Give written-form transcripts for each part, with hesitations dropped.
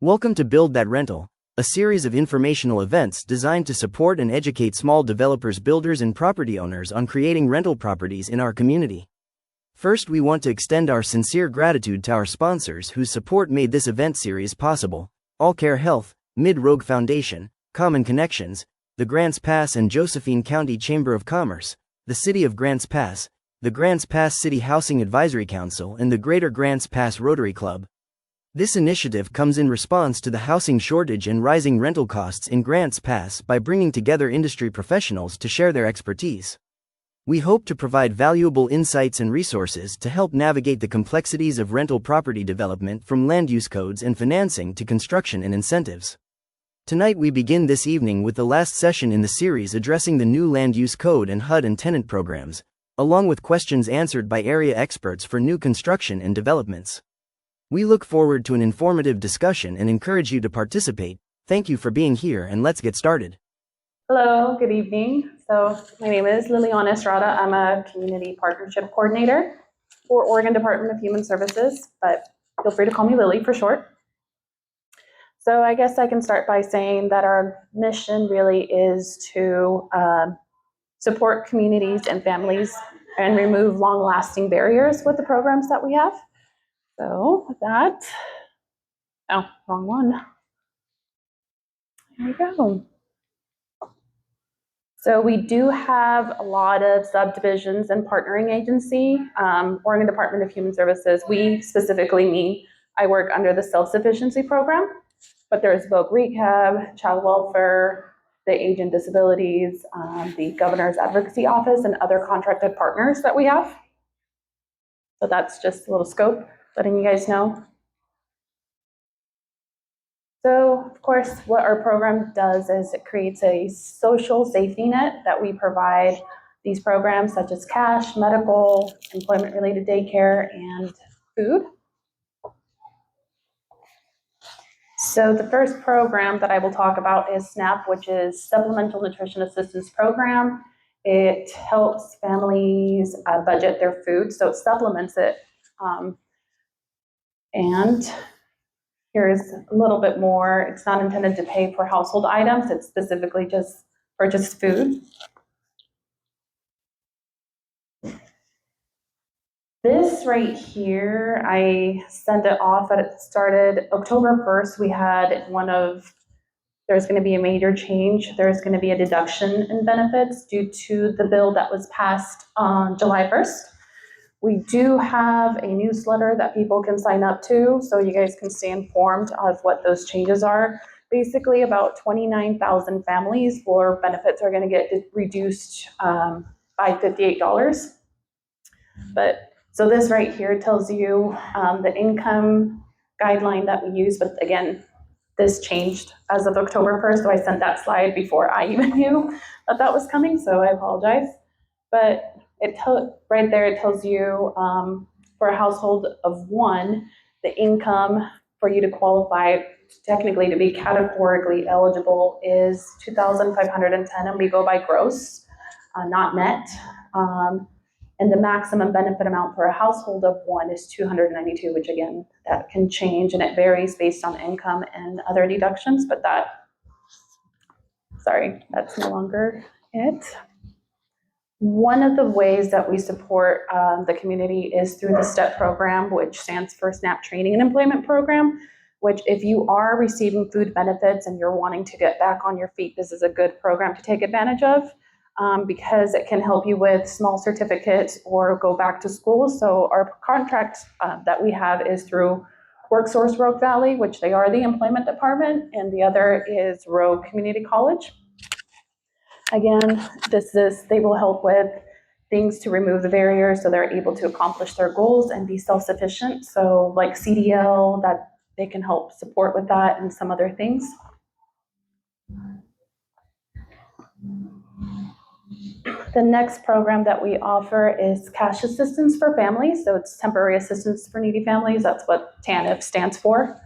Welcome to Build That Rental, a series of informational events designed to support and educate small developers, builders, and property owners on creating rental properties in our community. First, we want to extend our sincere gratitude to our sponsors whose support made this event series possible: All Care Health, Mid-Rogue Foundation, Common Connections, the Grants Pass and Josephine County Chamber of Commerce, the City of Grants Pass, the Grants Pass City Housing Advisory Council, and the Greater Grants Pass Rotary Club. This initiative comes in response to the housing shortage and rising rental costs in Grants Pass by bringing together industry professionals to share their expertise. We hope to provide valuable insights and resources to help navigate the complexities of rental property development, from land use codes and financing to construction and incentives. Tonight we begin this evening with the last session in the series addressing the new land use code and HUD and tenant programs, along with questions answered by area experts for new construction and developments. We look forward to an informative discussion and encourage you to participate. Thank you for being here, and let's get started. Hello, good evening. So my name is Liliana Estrada. I'm a Community Partnership Coordinator for Oregon Department of Human Services, but feel free to call me Lily for short. So I guess I can start by saying that our mission really is to support communities and families and remove long-lasting barriers with the programs that we have. So with that, oh, wrong one. Here we go. So we do have a lot of subdivisions and partnering agency. Oregon Department of Human Services, we specifically, I work under the self-sufficiency program, but there's Voc Rehab, Child Welfare, the Age and Disabilities, the Governor's Advocacy Office, and other contracted partners that we have. So that's just a little scope, letting you guys know. So, of course, what our program does is it creates a social safety net that we provide these programs such as cash, medical, employment-related daycare, and food. So the first program that I will talk about is SNAP, which is Supplemental Nutrition Assistance Program. It helps families budget their food, so it supplements it. And here's a little bit more. It's not intended to pay for household items. It's specifically just purchased food. This right here, I sent it off, but it started October 1st. We had there's going to be a major change. There's going to be a deduction in benefits due to the bill that was passed on July 1st. We do have a newsletter that people can sign up to, so you guys can stay informed of what those changes are. Basically, about 29,000 families for benefits are going to get reduced by $58. So this right here tells you the income guideline that we use, but again, this changed as of October 1st, so I sent that slide before I even knew that was coming, so I apologize. But right there, it tells you for a household of one, the income for you to qualify technically to be categorically eligible is $2,510, and we go by gross, not net. And the maximum benefit amount for a household of one is $292, which again, that can change and it varies based on income and other deductions, but that's no longer it. One of the ways that we support the community is through the STEP program, which stands for SNAP Training and Employment Program, which if you are receiving food benefits and you're wanting to get back on your feet, this is a good program to take advantage of because it can help you with small certificates or go back to school. So our contract that we have is through WorkSource Rogue Valley, which they are the employment department, and the other is Rogue Community College. Again, they will help with things to remove the barriers so they're able to accomplish their goals and be self-sufficient. So like CDL, that they can help support with that and some other things. The next program that we offer is cash assistance for families. So it's temporary assistance for needy families. That's what TANF stands for.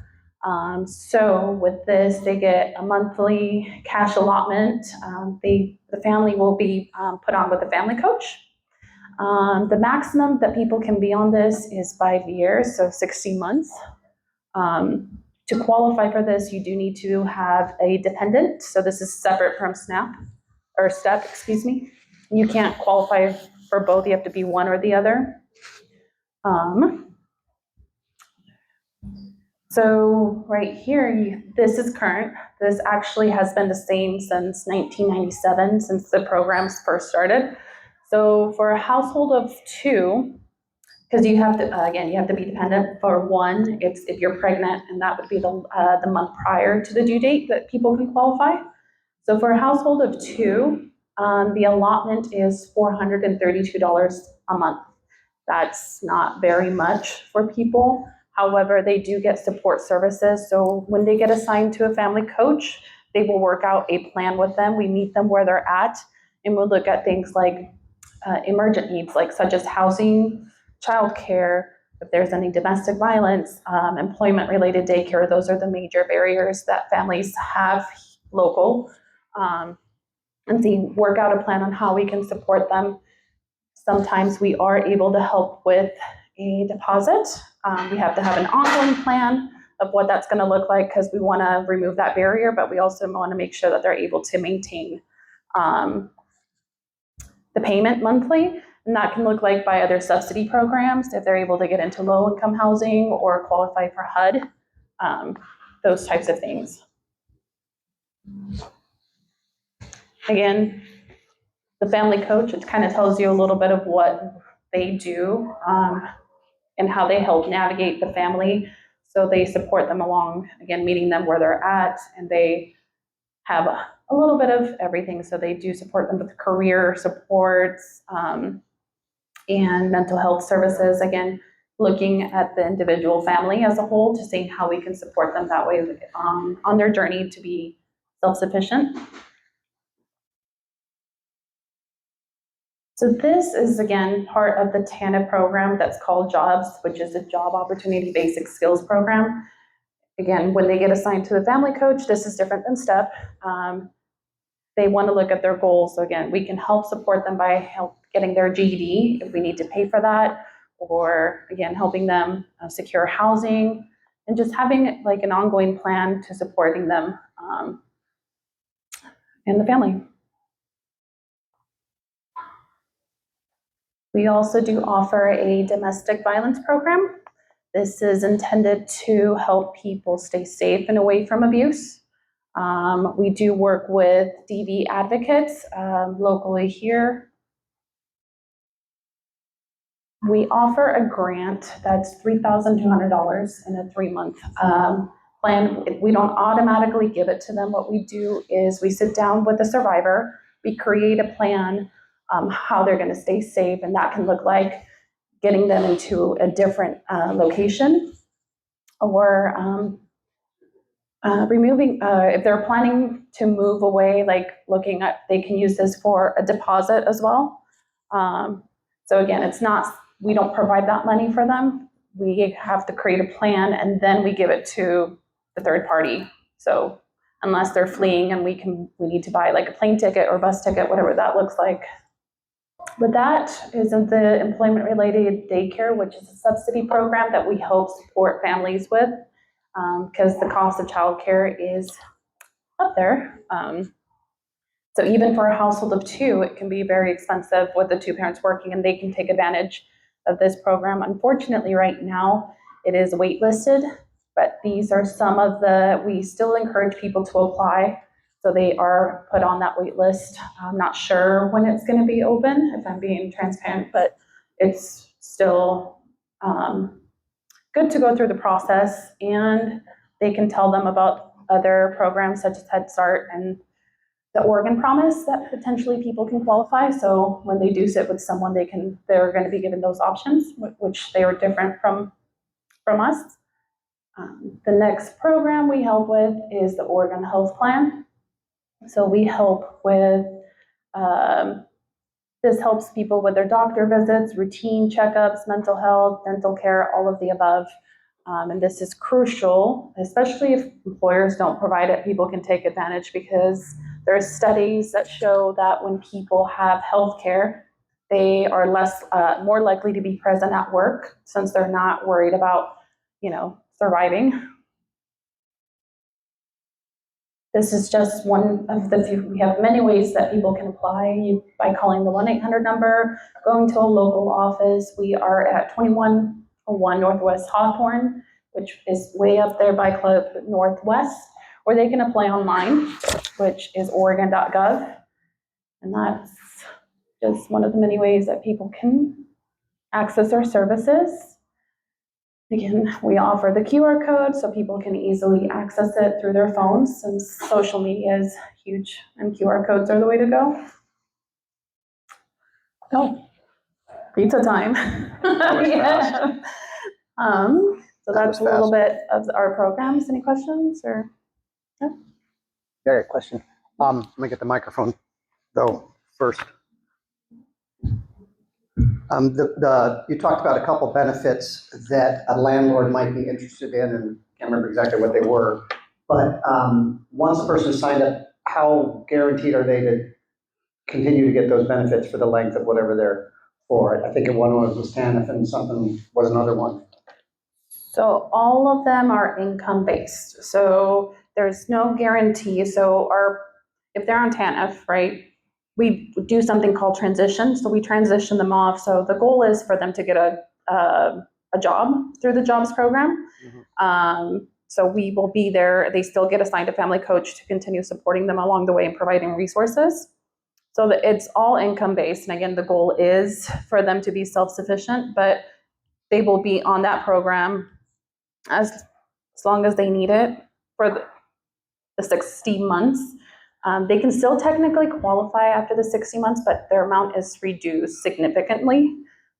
So with this, they get a monthly cash allotment. The family will be put on with a family coach. The maximum that people can be on this is 5 years, so 60 months. To qualify for this, you do need to have a dependent. So this is separate from SNAP or STEP, excuse me. You can't qualify for both. You have to be one or the other. So right here, this is current. This actually has been the same since 1997, since the programs first started. So for a household of two, because you have to, again, you have to be dependent. For one, it's if you're pregnant, and that would be the month prior to the due date that people can qualify. So for a household of two, the allotment is $432 a month. That's not very much for people. However, they do get support services. So when they get assigned to a family coach, they will work out a plan with them. We meet them where they're at, and we'll look at things like emergent needs, like such as housing, childcare, if there's any domestic violence, employment-related daycare. Those are the major barriers that families have local. And see, work out a plan on how we can support them. Sometimes we are able to help with a deposit. We have to have an ongoing plan of what that's going to look like because we want to remove that barrier, but we also want to make sure that they're able to maintain the payment monthly. And that can look like by other subsidy programs if they're able to get into low-income housing or qualify for HUD, those types of things. Again, the family coach, it kind of tells you a little bit of what they do and how they help navigate the family. So they support them along, again, meeting them where they're at, and they have a little bit of everything. So they do support them with career supports and mental health services. Again, looking at the individual family as a whole to see how we can support them that way on their journey to be self-sufficient. So this is, again, part of the Tenant program that's called JOBS, which is a Job Opportunity Basic Skills program. Again, when they get assigned to the family coach, this is different than STEP. They want to look at their goals. So again, we can help support them by getting their GED if we need to pay for that, or again, helping them secure housing, and just having like an ongoing plan to supporting them and the family. We also do offer a domestic violence program. This is intended to help people stay safe and away from abuse. We do work with DV advocates locally here. We offer a grant that's $3,200 in a 3-month plan. We don't automatically give it to them. What we do is we sit down with the survivor, we create a plan how they're going to stay safe, and that can look like getting them into a different location, or removing, if they're planning to move away, like looking at, they can use this for a deposit as well. So again, it's not, we don't provide that money for them. We have to create a plan and then we give it to the third party. So unless they're fleeing and we need to buy like a plane ticket or bus ticket, whatever that looks like. But that is the employment-related daycare, which is a subsidy program that we help support families with because the cost of childcare is up there. So even for a household of two, it can be very expensive with the two parents working, and they can take advantage of this program. Unfortunately, right now, it is waitlisted, but these are some of we still encourage people to apply. So they are put on that wait list. I'm not sure when it's going to be open, if I'm being transparent, but it's still good to go through the process, and they can tell them about other programs such as Head Start and the Oregon Promise that potentially people can qualify. So when they do sit with someone, they're going to be given those options, which they are different from us. The next program we help with is the Oregon Health Plan. So we help with, this helps people with their doctor visits, routine checkups, mental health, dental care, all of the above. And this is crucial, especially if employers don't provide it, people can take advantage, because there are studies that show that when people have health care, they are more likely to be present at work since they're not worried about, surviving. This is just one of the few. We have many ways that people can apply by calling the 1-800 number, going to a local office. We are at 2101 Northwest Hawthorne, which is way up there by Club Northwest, or they can apply online, which is oregon.gov. And that's just one of the many ways that people can access our services. Again, we offer the QR code so people can easily access it through their phones, since social media is huge and QR codes are the way to go. Oh, pizza time. Yeah. So that's a little bit of our programs. Any questions or? Yeah, a question. Let me get the microphone though first. You talked about a couple benefits that a landlord might be interested in, and I can't remember exactly what they were. But once a person is signed up, how guaranteed are they to continue to get those benefits for the length of whatever they're for? I think one was Tenant and something was another one. So all of them are income based. So there's no guarantee. So if they're on TANF, right, we do something called transition. So we transition them off. So the goal is for them to get a job through the jobs program. Mm-hmm. So we will be there. They still get assigned a family coach to continue supporting them along the way and providing resources. So that it's all income based. And again, the goal is for them to be self-sufficient, but they will be on that program as long as they need it for the 60 months. They can still technically qualify after the 60 months, but their amount is reduced significantly,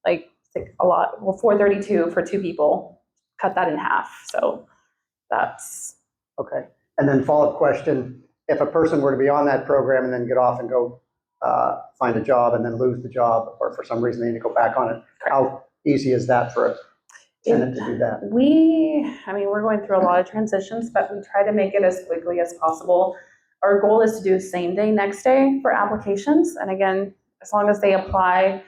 like a lot. Well, 432 for 2 people, cut that in half. So that's. Okay. And then follow-up question, if a person were to be on that program and then get off and go find a job and then lose the job, or for some reason they need to go back on it, how easy is that for a tenant to do that? We're going through a lot of transitions, but we try to make it as quickly as possible. Our goal is to do same day, next day for applications. And again, as long as they apply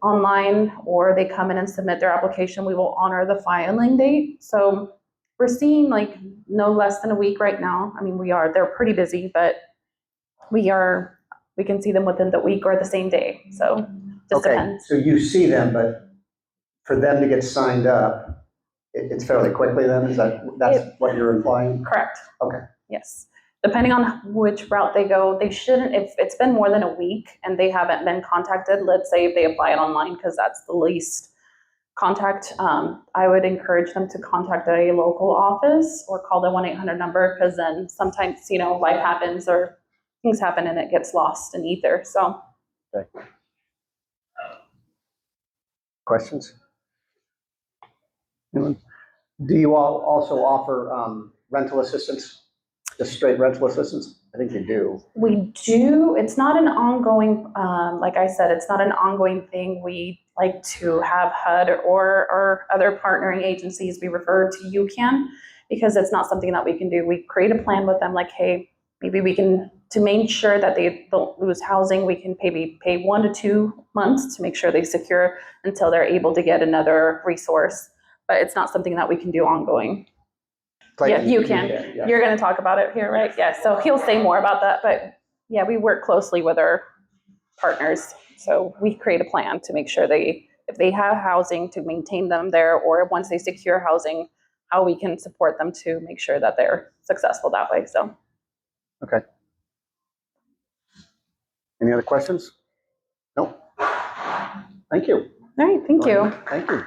online or they come in and submit their application, we will honor the filing date. So we're seeing like no less than a week right now. They're pretty busy, but we can see them within the week or the same day. So just depends. So you see them, but for them to get signed up, it's fairly quickly then? That's what you're implying? Correct. Okay. Yes. Depending on which route they go, they shouldn't, if it's been more than a week and they haven't been contacted, let's say if they apply it online, because that's the least contact, I would encourage them to contact a local office or call the 1-800 number, because then sometimes, life happens or things happen and it gets lost in ether. So. Okay. Questions? Anyone? Do you all also offer rental assistance? Just straight rental assistance? I think you do. We do. It's not an ongoing, like I said, it's not an ongoing thing. We like to have HUD or other partnering agencies be referred to UCAN, because it's not something that we can do. We create a plan with them like, hey, maybe we can, to make sure that they don't lose housing, we can maybe pay 1 to 2 months to make sure they secure until they're able to get another resource. But it's not something that we can do ongoing. Yeah, you can. Yeah. You're going to talk about it here, right? Yeah, so he'll say more about that. But yeah, we work closely with our partners. So we create a plan to make sure if they have housing, to maintain them there, or once they secure housing, how we can support them to make sure that they're successful that way. So. Okay. Any other questions? No. Thank you. All right, thank you. Thank you.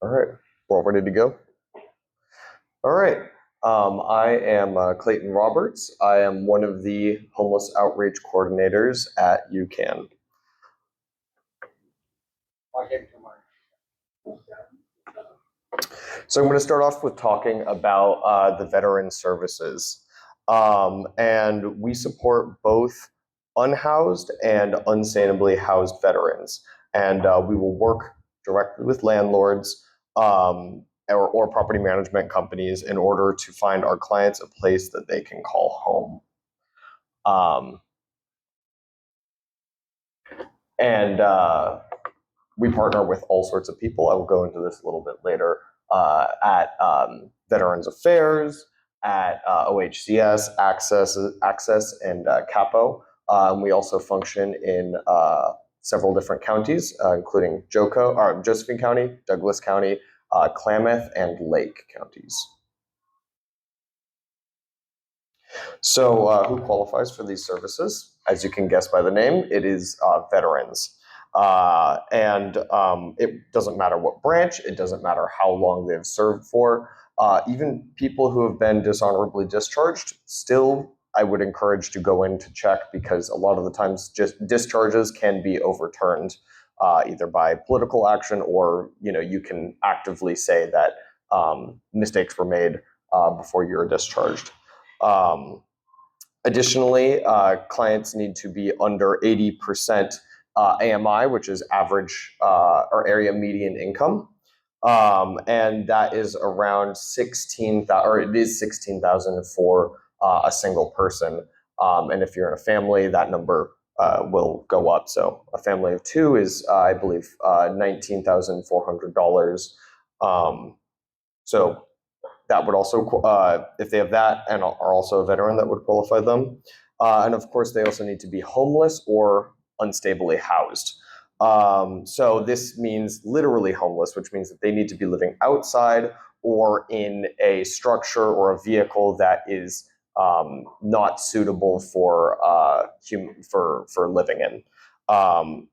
All right, we're all ready to go. All right, I am Clayton Roberts. I am one of the homeless outreach coordinators at UCAN. So I'm going to start off with talking about the veteran services. And we support both unhoused and unsustainably housed veterans. And we will work directly with landlords or property management companies in order to find our clients a place that they can call home. We partner with all sorts of people. I will go into this a little bit later, at Veterans Affairs, at OHCS, Access, and Capo. We also function in several different counties, including Josephine County, Douglas County, Klamath, and Lake counties. So who qualifies for these services? As you can guess by the name, it is veterans. It doesn't matter what branch, it doesn't matter how long they've served for. Even people who have been dishonorably discharged, still I would encourage to go in to check, because a lot of the times just discharges can be overturned either by political action, or you can actively say that mistakes were made before you're discharged. Additionally, clients need to be under 80% AMI, which is average or area median income. And that is around 16,000, or it is 16,000 for a single person. And if you're in a family, that number will go up. So a family of two is, I believe, $19,400. So that would also, if they have that and are also a veteran, that would qualify them. And of course, they also need to be homeless or unstably housed. So this means literally homeless, which means that they need to be living outside or in a structure or a vehicle that is not suitable for living in.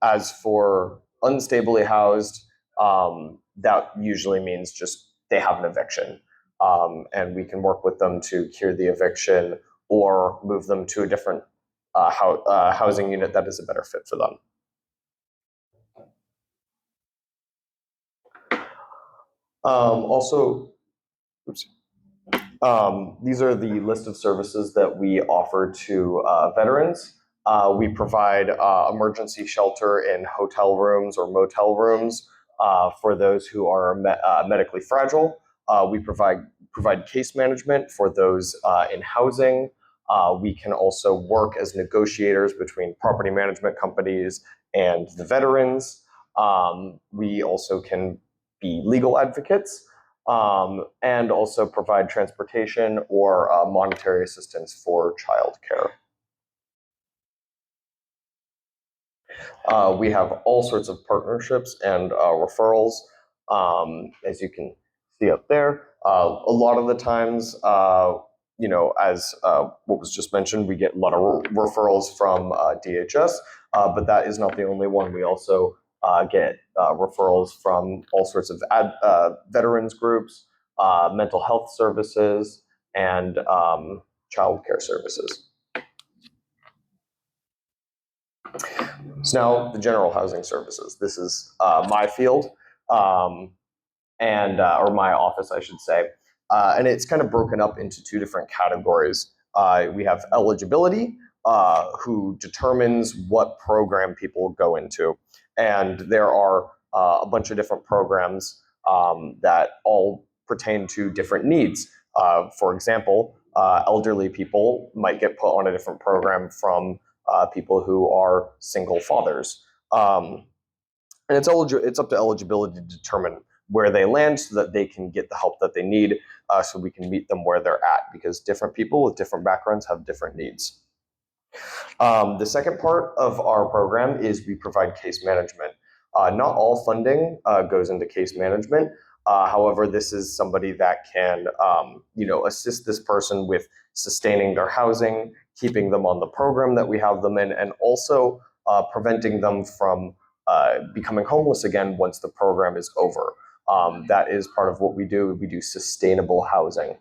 As for unstably housed, that usually means just they have an eviction. And we can work with them to cure the eviction or move them to a different housing unit that is a better fit for them. These are the list of services that we offer to veterans. We provide emergency shelter in hotel rooms or motel rooms for those who are medically fragile. We provide case management for those in housing. We can also work as negotiators between property management companies and the veterans. We also can be legal advocates, and also provide transportation or monetary assistance for childcare. We have all sorts of partnerships and referrals, as you can see up there. A lot of the times, as what was just mentioned, we get a lot of referrals from DHS, but that is not the only one. We also get referrals from all sorts of veterans groups, mental health services, and childcare services. So now the general housing services. This is my field, or my office, I should say. And it's kind of broken up into two different categories. We have eligibility, who determines what program people go into. And there are a bunch of different programs that all pertain to different needs. For example, elderly people might get put on a different program from people who are single fathers. And it's up to eligibility to determine where they land so that they can get the help that they need, so we can meet them where they're at, because different people with different backgrounds have different needs. The second part of our program is we provide case management. Not all funding goes into case management. However, this is somebody that can assist this person with sustaining their housing, keeping them on the program that we have them in, and also preventing them from becoming homeless again once the program is over. That is part of what we do. We do sustainable housing.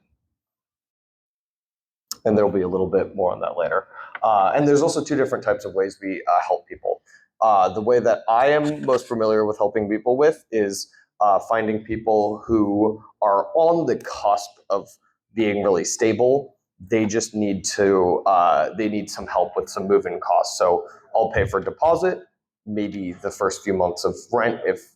And there'll be a little bit more on that later. And there's also two different types of ways we help people. The way that I am most familiar with helping people with is finding people who are on the cusp of being really stable. They just need to, they need some help with some move-in costs. So I'll pay for deposit, maybe the first few months of rent if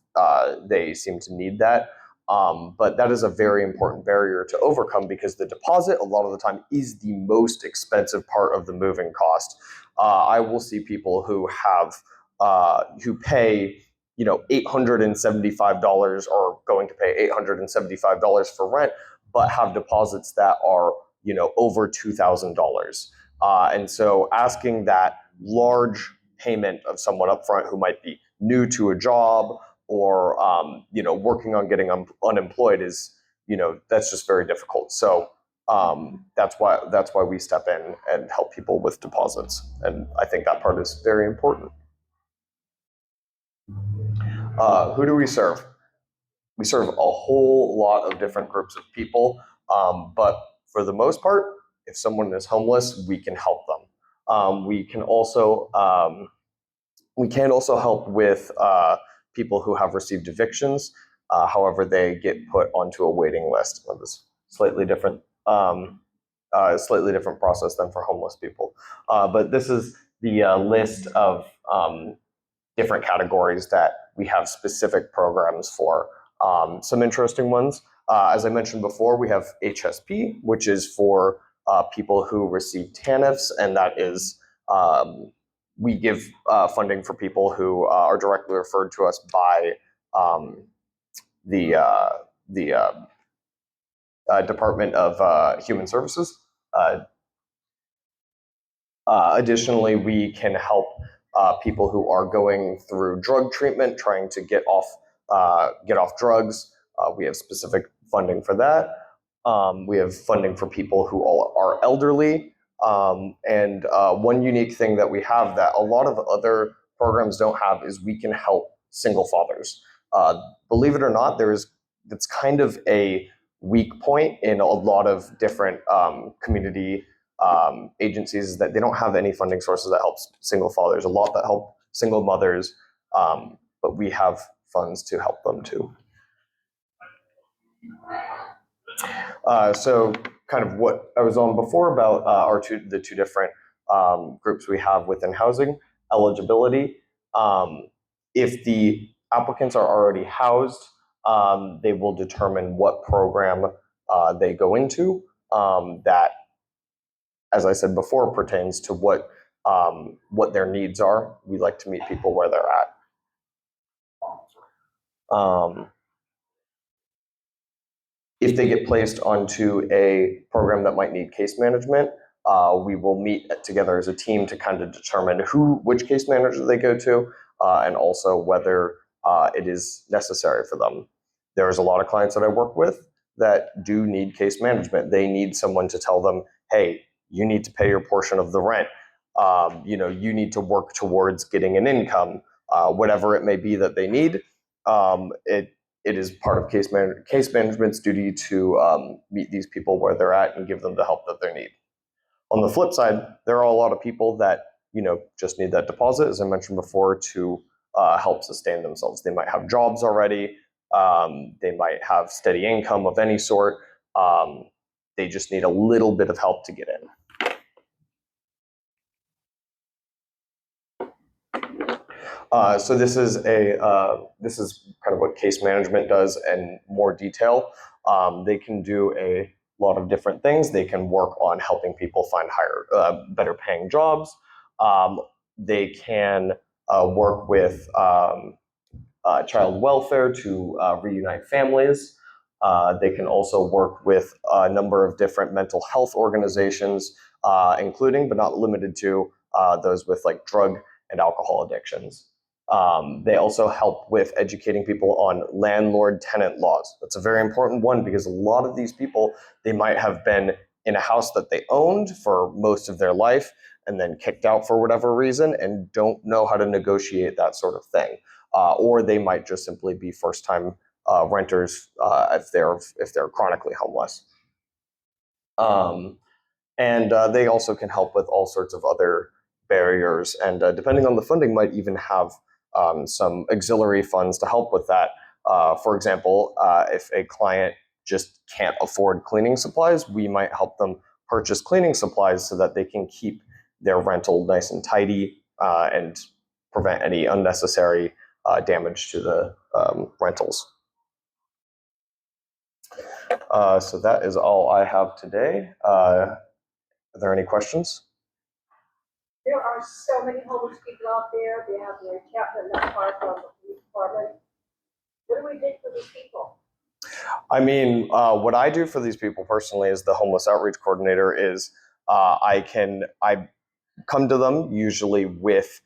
they seem to need that. But that is a very important barrier to overcome, because the deposit a lot of the time is the most expensive part of the moving cost. I will see people who have who pay $875 or going to pay $875 for rent, but have deposits that are over $2,000. And so asking that large payment of someone up front who might be new to a job or working on getting unemployed is, that's just very difficult. So that's why we step in and help people with deposits. And I think that part is very important. Who do we serve? We serve a whole lot of different groups of people, but for the most part, if someone is homeless, we can help them. We can also help with people who have received evictions. However, they get put onto a waiting list. That is slightly different process than for homeless people. But this is the list of different categories that we have specific programs for. Some interesting ones. As I mentioned before, we have HSP, which is for people who receive TANFs, and that is we give funding for people who are directly referred to us by the Department of Human Services. Additionally, we can help people who are going through drug treatment, trying to get off drugs. We have specific funding for that. We have funding for people who are elderly. And one unique thing that we have that a lot of other programs don't have is we can help single fathers. Believe it or not, it's kind of a weak point in a lot of different community agencies that they don't have any funding sources that helps single fathers, a lot that help single mothers, but we have funds to help them too. So kind of what I was on before about the two different groups we have within housing eligibility. If the applicants are already housed, they will determine what program they go into. That, as I said before, pertains to what their needs are. We like to meet people where they're at. If they get placed onto a program that might need case management, we will meet together as a team to kind of determine which case manager they go to, and also whether it is necessary for them. There's a lot of clients that I work with that do need case management. They need someone to tell them, hey, you need to pay your portion of the rent. You need to work towards getting an income, whatever it may be that they need. It is part of case management's duty to meet these people where they're at and give them the help that they need. On the flip side, there are a lot of people that just need that deposit, as I mentioned before, to help sustain themselves. They might have jobs already. They might have steady income of any sort. They just need a little bit of help to get in. So this is kind of what case management does in more detail. They can do a lot of different things. They can work on helping people find better paying jobs. They can work with child welfare to reunite families. They can also work with a number of different mental health organizations, including but not limited to those with like drug and alcohol addictions. They also help with educating people on landlord-tenant laws. That's a very important one because a lot of these people, they might have been in a house that they owned for most of their life and then kicked out for whatever reason and don't know how to negotiate that sort of thing. Or they might just simply be first-time renters if they're chronically homeless. And they also can help with all sorts of other barriers, and depending on the funding, might even have some auxiliary funds to help with that. For example, if a client just can't afford cleaning supplies, we might help them purchase cleaning supplies so that they can keep their rental nice and tidy and prevent any unnecessary damage to the rentals. So that is all I have today. Are there any questions? There are so many homeless people out there. They have their encampment not far from the police department. What do we do for these people? I mean, what I do for these people personally as the homeless outreach coordinator is I come to them usually with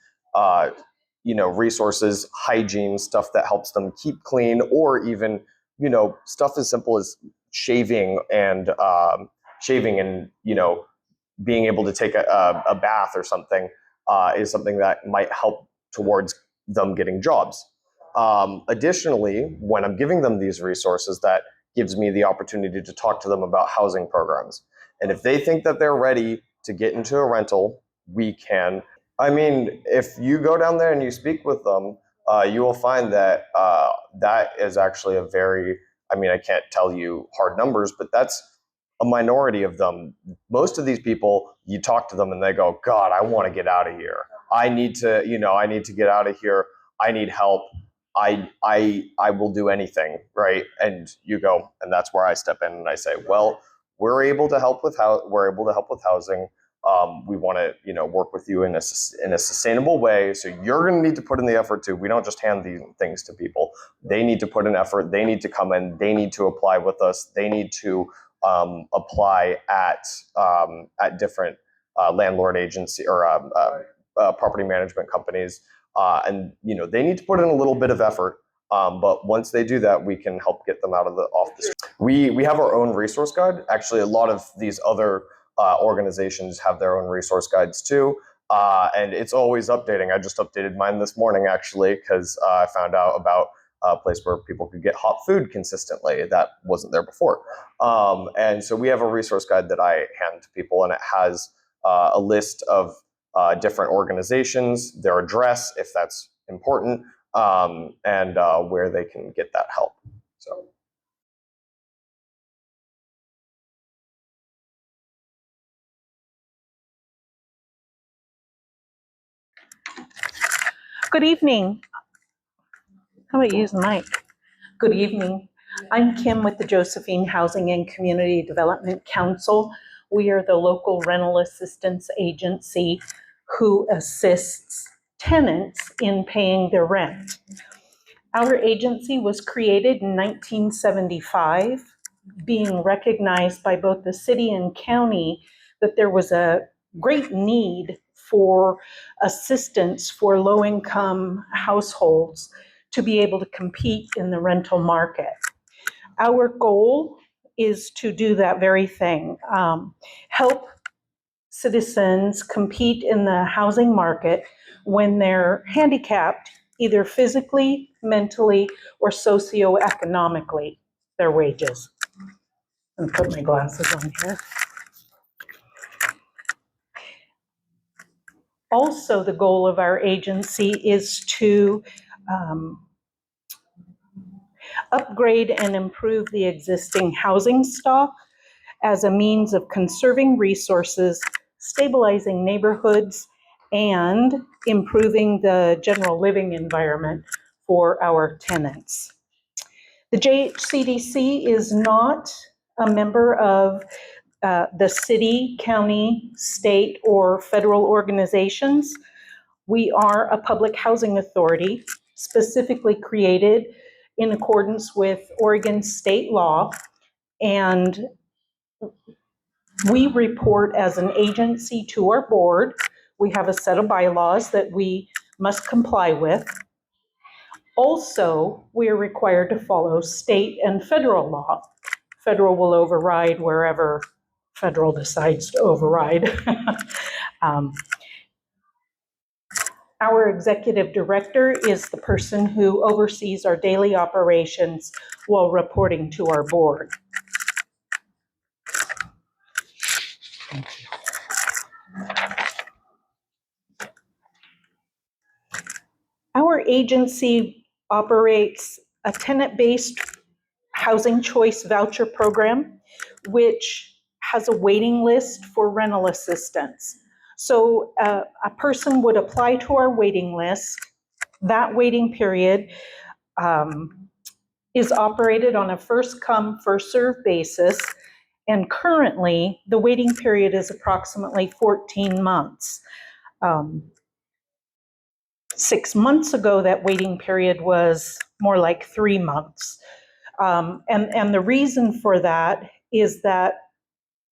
resources, hygiene, stuff that helps them keep clean, or even stuff as simple as shaving and being able to take a bath or something is something that might help towards them getting jobs. Additionally, when I'm giving them these resources, that gives me the opportunity to talk to them about housing programs. And if they think that they're ready to get into a rental, we can. I mean, if you go down there and you speak with them, you will find that that is actually a very, I mean, I can't tell you hard numbers, but that's a minority of them. Most of these people, you talk to them and they go, God, I want to get out of here. I need to, I need to get out of here. I need help. I will do anything, right? And you go, and that's where I step in and I say, well, we're able to help with housing. We want to, work with you in a sustainable way. So you're going to need to put in the effort too. We don't just hand these things to people. They need to put in effort. They need to come in. They need to apply with us. They need to apply at different landlord agency or property management companies, and they need to put in a little bit of effort. But once they do that, we can help get them off the street. We have our own resource guide. Actually, a lot of these other organizations have their own resource guides too, and it's always updating. I just updated mine this morning actually because I found out about a place where people could get hot food consistently that wasn't there before. And so we have a resource guide that I hand to people, and it has a list of different organizations, their address if that's important, and where they can get that help. So. Good evening. How about you use the mic? Good evening. I'm Kim with the Josephine Housing and Community Development Council. We are the local rental assistance agency who assists tenants in paying their rent. Our agency was created in 1975, being recognized by both the city and county that there was a great need for assistance for low-income households to be able to compete in the rental market. Our goal is to do that very thing, help citizens compete in the housing market when they're handicapped, either physically, mentally, or socioeconomically, their wages. I'm gonna put my glasses on here. Also, the goal of our agency is to upgrade and improve the existing housing stock as a means of conserving resources, stabilizing neighborhoods, and improving the general living environment for our tenants. The JHCDC is not a member of the city, county, state, or federal organizations. We are a public housing authority specifically created in accordance with Oregon state law, and we report as an agency to our board. We have a set of bylaws that we must comply with. Also, we are required to follow state and federal law. Federal will override wherever federal decides to override. Our executive director is the person who oversees our daily operations while reporting to our board. Our agency operates a tenant-based housing choice voucher program, which has a waiting list for rental assistance. So a person would apply to our waiting list. That waiting period is operated on a first come, first served basis. And currently, the waiting period is approximately 14 months. 6 months ago, that waiting period was more like 3 months. And the reason for that is that,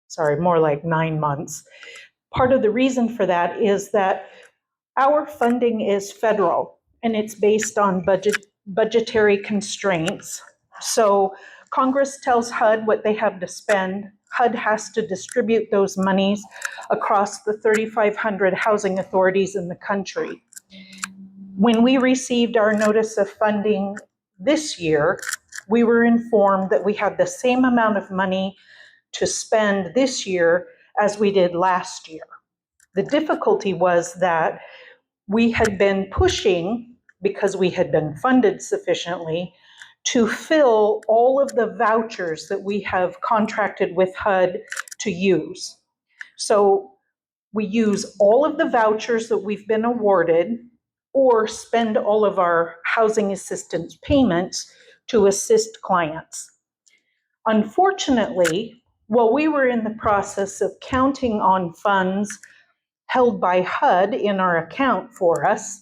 sorry, more like 9 months. Part of the reason for that is that our funding is federal and it's based on budgetary constraints. So Congress tells HUD what they have to spend. HUD has to distribute those monies across the 3,500 housing authorities in the country. When we received our notice of funding this year, we were informed that we had the same amount of money to spend this year as we did last year. The difficulty was that we had been pushing, because we had been funded sufficiently, to fill all of the vouchers that we have contracted with HUD to use. So we use all of the vouchers that we've been awarded or spend all of our housing assistance payments to assist clients. Unfortunately, while we were in the process of counting on funds held by HUD in our account for us,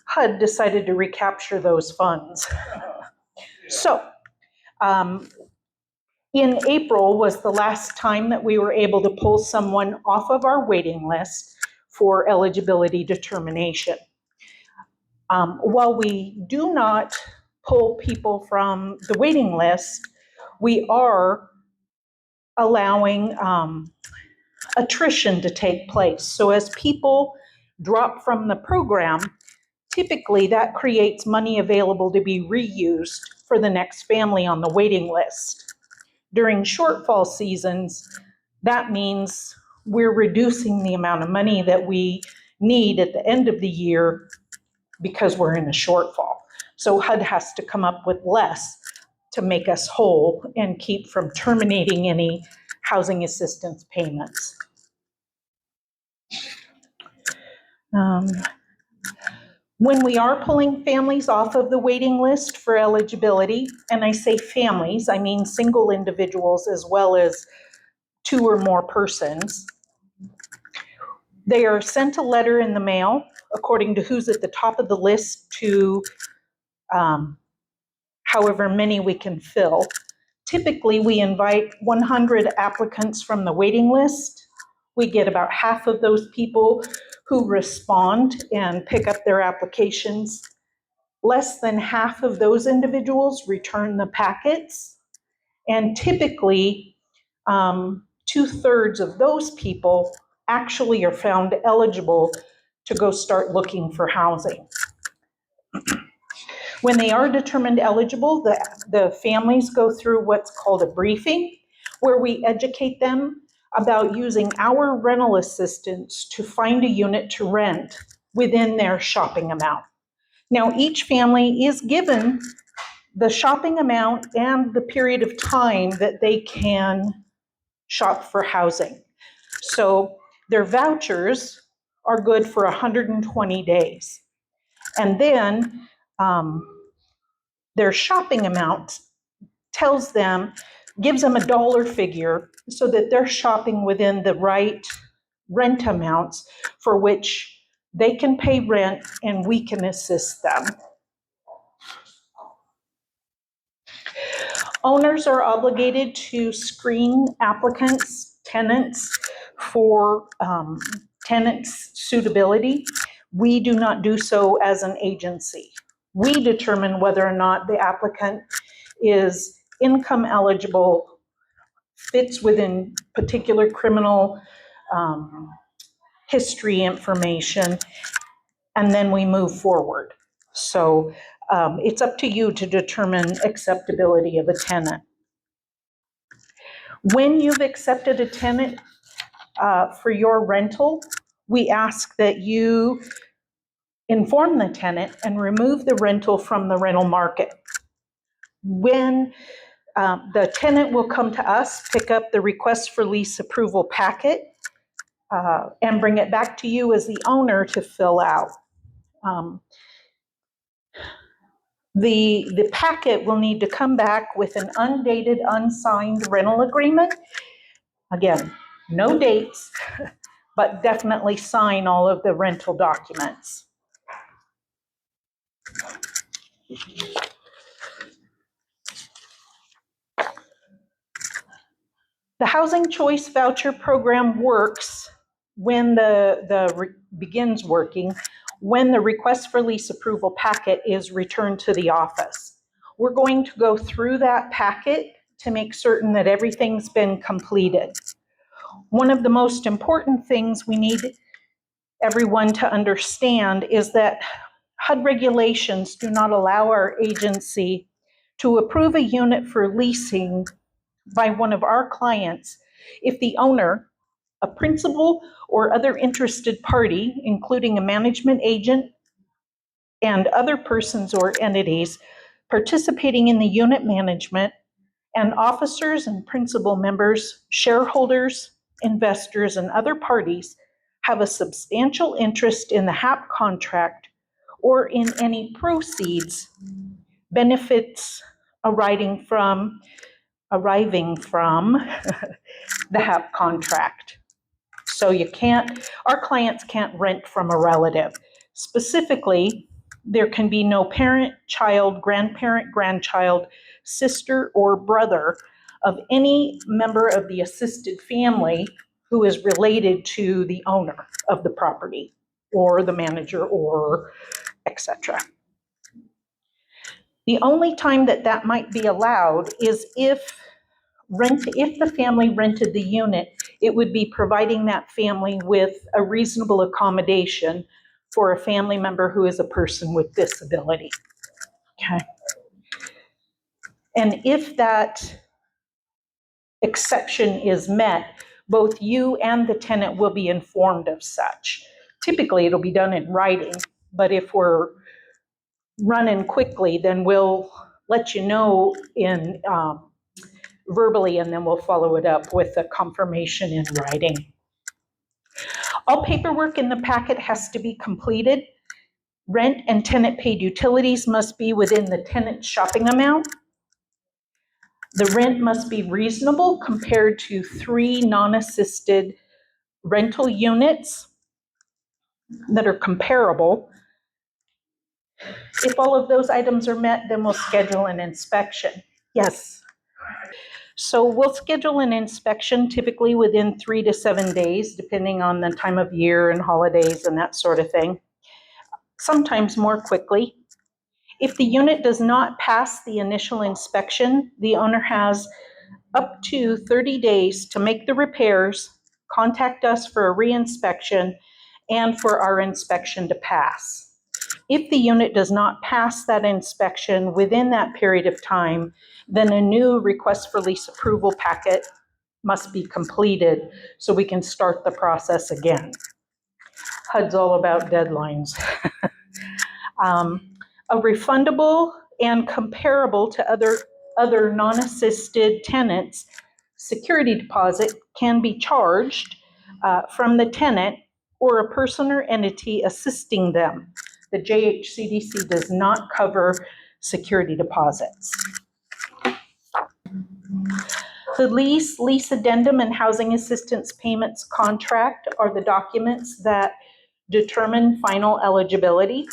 HUD decided to recapture those funds. So, in April was the last time that we were able to pull someone off of our waiting list for eligibility determination. While we do not pull people from the waiting list, we are allowing attrition to take place. So as people drop from the program, typically that creates money available to be reused for the next family on the waiting list. During shortfall seasons, that means we're reducing the amount of money that we need at the end of the year because we're in a shortfall. So HUD has to come up with less to make us whole and keep from terminating any housing assistance payments. When we are pulling families off of the waiting list for eligibility, and I say families, I mean single individuals as well as 2 or more persons, they are sent a letter in the mail according to who's at the top of the list to however many we can fill. Typically, we invite 100 applicants from the waiting list. We get about half of those people who respond and pick up their applications. Less than half of those individuals return the packets. And typically, 2/3 of those people actually are found eligible to go start looking for housing. When they are determined eligible, the families go through what's called a briefing, where we educate them about using our rental assistance to find a unit to rent within their shopping amount. Now, each family is given the shopping amount and the period of time that they can shop for housing. So their vouchers are good for 120 days. And then their shopping amount gives them a dollar figure so that they're shopping within the right rent amounts for which they can pay rent and we can assist them. Owners are obligated to screen applicants, tenants, for tenants' suitability. We do not do so as an agency. We determine whether or not the applicant is income eligible, fits within particular criminal history information, and then we move forward. So it's up to you to determine acceptability of a tenant. When you've accepted a tenant for your rental, we ask that you inform the tenant and remove the rental from the rental market. When the tenant will come to us, pick up the request for lease approval packet, and bring it back to you as the owner to fill out. The packet will need to come back with an undated, unsigned rental agreement. Again, no dates, but definitely sign all of the rental documents. The Housing Choice Voucher Program works when begins working when the request for lease approval packet is returned to the office. We're going to go through that packet to make certain that everything's been completed. One of the most important things we need everyone to understand is that HUD regulations do not allow our agency to approve a unit for leasing by one of our clients if the owner, a principal, or other interested party, including a management agent and other persons or entities participating in the unit management, and officers and principal members, shareholders, investors, and other parties have a substantial interest in the HAP contract or in any proceeds, benefits arriving from the HAP contract. So our clients can't rent from a relative. Specifically, there can be no parent, child, grandparent, grandchild, sister, or brother of any member of the assisted family who is related to the owner of the property or the manager or etc. The only time that might be allowed is if the family rented the unit, it would be providing that family with a reasonable accommodation for a family member who is a person with disability. Okay. And if that exception is met, both you and the tenant will be informed of such. Typically, it'll be done in writing, but if we're running quickly, then we'll let you know in verbally, and then we'll follow it up with a confirmation in writing. All paperwork in the packet has to be completed. Rent and tenant paid utilities must be within the tenant shopping amount. The rent must be reasonable compared to 3 non-assisted rental units that are comparable. If all of those items are met, then we'll schedule an inspection. Yes. So we'll schedule an inspection typically within 3 to 7 days, depending on the time of year and holidays and that sort of thing. Sometimes more quickly. If the unit does not pass the initial inspection, the owner has up to 30 days to make the repairs, contact us for a reinspection, and for our inspection to pass. If the unit does not pass that inspection within that period of time, then a new request for lease approval packet must be completed so we can start the process again. HUD's all about deadlines. A refundable and comparable to other non-assisted tenants security deposit can be charged from the tenant or a person or entity assisting them. The JHCDC does not cover security deposits. The lease addendum, and housing assistance payments contract are the documents that determine final eligibility.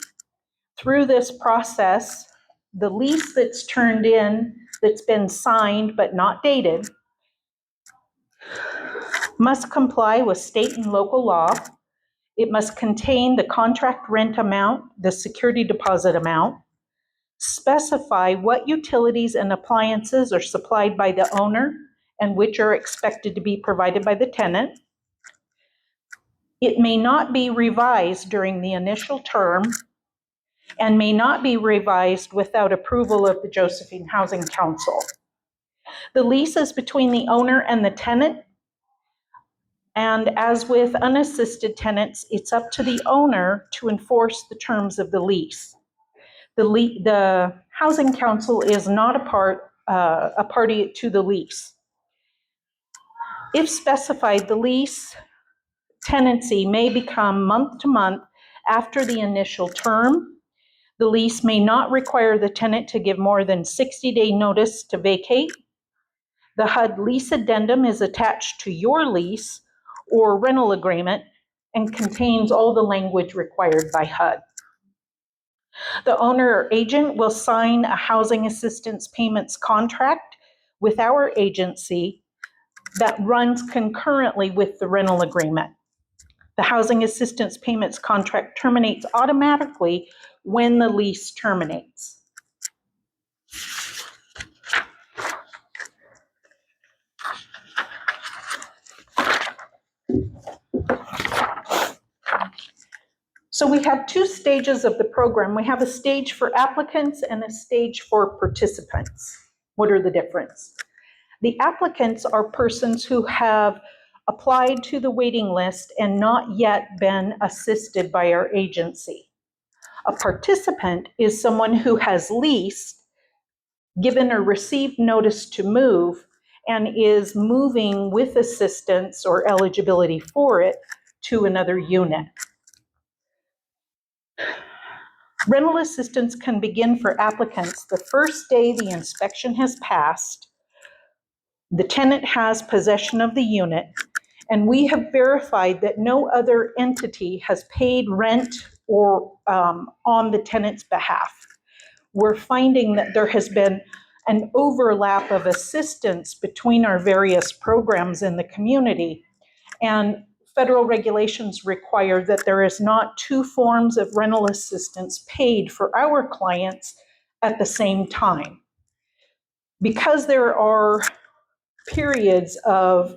Through this process, the lease that's turned in, that's been signed but not dated, must comply with state and local law. It must contain the contract rent amount, the security deposit amount, specify what utilities and appliances are supplied by the owner and which are expected to be provided by the tenant. It may not be revised during the initial term and may not be revised without approval of the Josephine Housing Council. The lease is between the owner and the tenant, and as with unassisted tenants, it's up to the owner to enforce the terms of the lease. The Housing Council is not a party to the lease. If specified, the lease tenancy may become month to month after the initial term. The lease may not require the tenant to give more than 60-day notice to vacate. The HUD lease addendum is attached to your lease or rental agreement and contains all the language required by HUD. The owner or agent will sign a housing assistance payments contract with our agency that runs concurrently with the rental agreement. The housing assistance payments contract terminates automatically when the lease terminates. So we have two stages of the program. We have a stage for applicants and a stage for participants. What are the difference? The applicants are persons who have applied to the waiting list and not yet been assisted by our agency. A participant is someone who has leased, given or received notice to move, and is moving with assistance or eligibility for it to another unit. Rental assistance can begin for applicants the first day the inspection has passed, the tenant has possession of the unit, and we have verified that no other entity has paid rent or on the tenant's behalf. We're finding that there has been an overlap of assistance between our various programs in the community, and federal regulations require that there is not two forms of rental assistance paid for our clients at the same time. Because there are periods of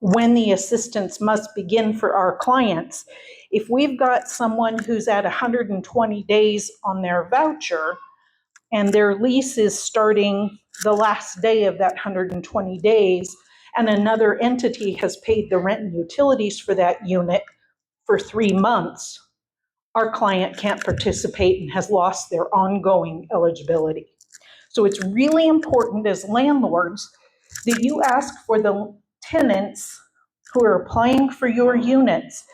when the assistance must begin for our clients, if we've got someone who's at 120 days on their voucher and their lease is starting the last day of that 120 days, and another entity has paid the rent and utilities for that unit for 3 months, our client can't participate and has lost their ongoing eligibility. So it's really important as landlords that you ask for the tenants who are applying for your units,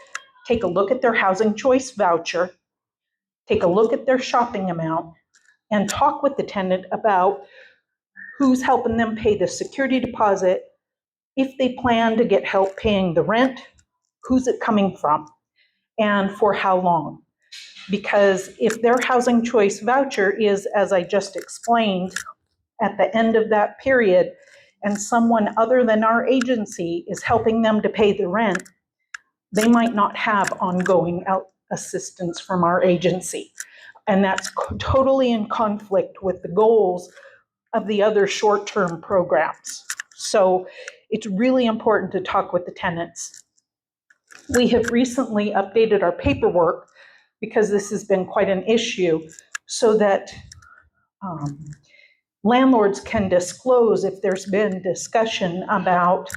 take a look at their housing choice voucher, take a look at their shopping amount, and talk with the tenant about who's helping them pay the security deposit, if they plan to get help paying the rent, who's it coming from, and for how long. Because if their housing choice voucher is, as I just explained, at the end of that period, and someone other than our agency is helping them to pay the rent, they might not have ongoing assistance from our agency. And that's totally in conflict with the goals of the other short-term programs. So it's really important to talk with the tenants. We have recently updated our paperwork because this has been quite an issue, so that landlords can disclose if there's been discussion about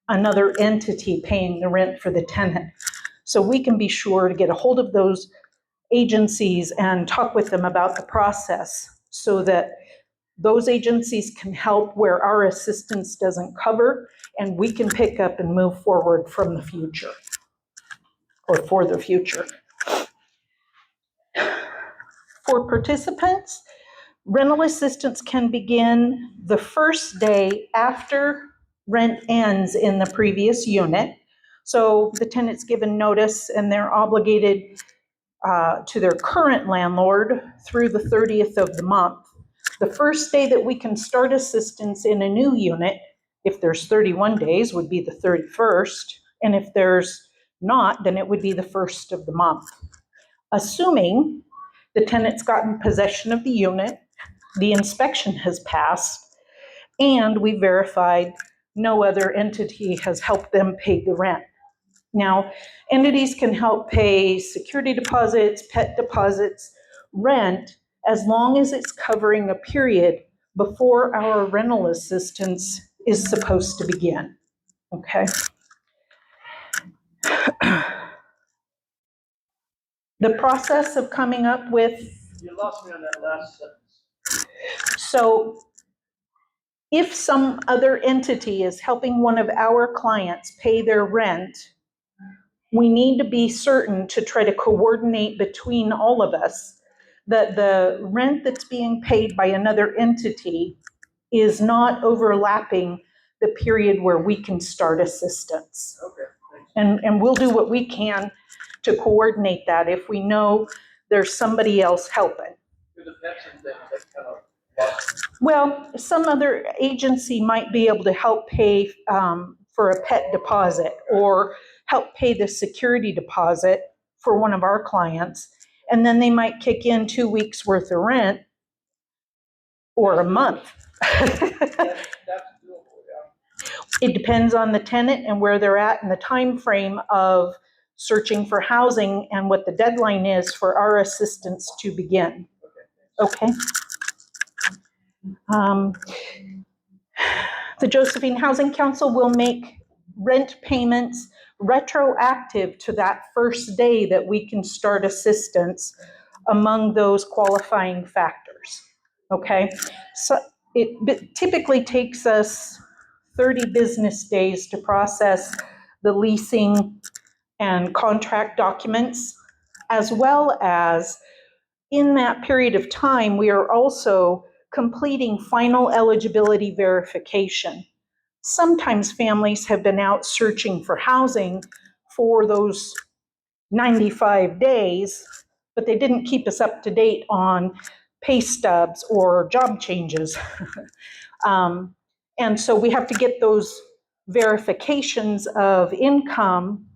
another entity paying the rent for the tenant. So we can be sure to get a hold of those agencies and talk with them about the process, so that those agencies can help where our assistance doesn't cover, and we can pick up and move forward from the future, or for the future. For participants, rental assistance can begin the first day after rent ends in the previous unit. So the tenant's given notice and they're obligated to their current landlord through the 30th of the month. The first day that we can start assistance in a new unit, if there's 31 days, would be the 31st. And if there's not, then it would be the 1st of the month. Assuming the tenant's gotten possession of the unit, the inspection has passed, and we verified no other entity has helped them pay the rent. Now, entities can help pay security deposits, pet deposits, rent, as long as it's covering a period before our rental assistance is supposed to begin, okay? The process of coming up with... You lost me on that last sentence. So if some other entity is helping one of our clients pay their rent, we need to be certain to try to coordinate between all of us that the rent that's being paid by another entity is not overlapping the period where we can start assistance. Okay, thanks. And we'll do what we can to coordinate that if we know there's somebody else helping. Do the pets and things that come up. Well, some other agency might be able to help pay for a pet deposit or help pay the security deposit for one of our clients. And then they might kick in 2 weeks worth of rent or a month. That's doable, yeah. It depends on the tenant and where they're at and the time frame of searching for housing and what the deadline is for our assistance to begin. Okay. The Josephine Housing Council will make rent payments retroactive to that first day that we can start assistance among those qualifying factors. Okay, so it typically takes us 30 business days to process the leasing and contract documents, as well as in that period of time, we are also completing final eligibility verification. Sometimes families have been out searching for housing for those 95 days, but they didn't keep us up to date on pay stubs or job changes. And so we have to get those verifications of income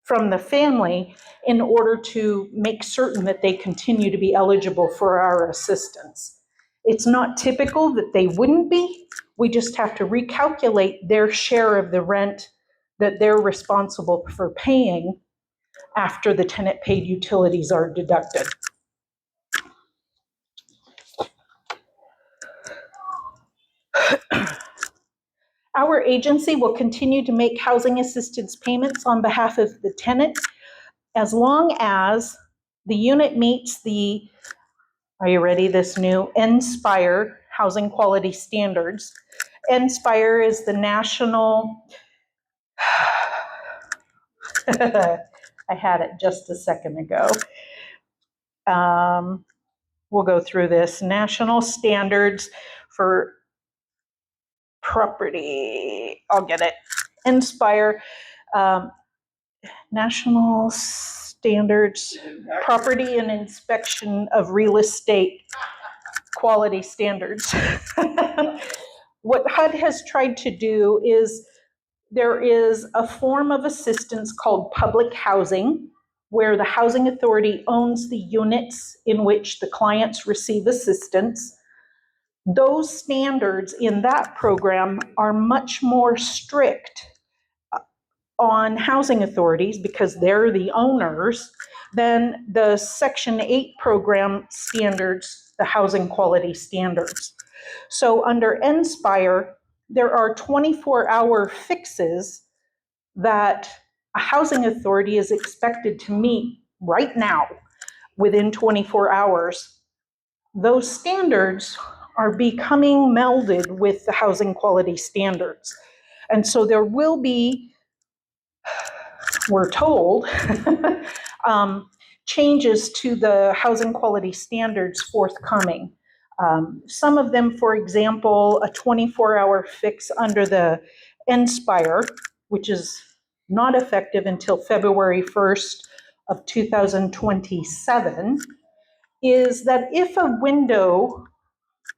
from the family in order to make certain that they continue to be eligible for our assistance. It's not typical that they wouldn't be. We just have to recalculate their share of the rent that they're responsible for paying after the tenant paid utilities are deducted. Our agency will continue to make housing assistance payments on behalf of the tenant as long as the unit meets the, are you ready, this new NSPIRE housing quality standards. NSPIRE is the national, I had it just a second ago. We'll go through this. National standards for property, I'll get it. NSPIRE, National Standards, Property and Inspection of Real Estate Quality Standards. What HUD has tried to do is there is a form of assistance called public housing, where the housing authority owns the units in which the clients receive assistance. Those standards in that program are much more strict on housing authorities because they're the owners than the Section 8 program standards, the housing quality standards. So under NSPIRE, there are 24-hour fixes that a housing authority is expected to meet right now within 24 hours. Those standards are becoming melded with the housing quality standards. And so there will be, we're told, changes to the housing quality standards forthcoming. Some of them, for example, a 24-hour fix under the NSPIRE, which is not effective until February 1st of 2027, is that if a window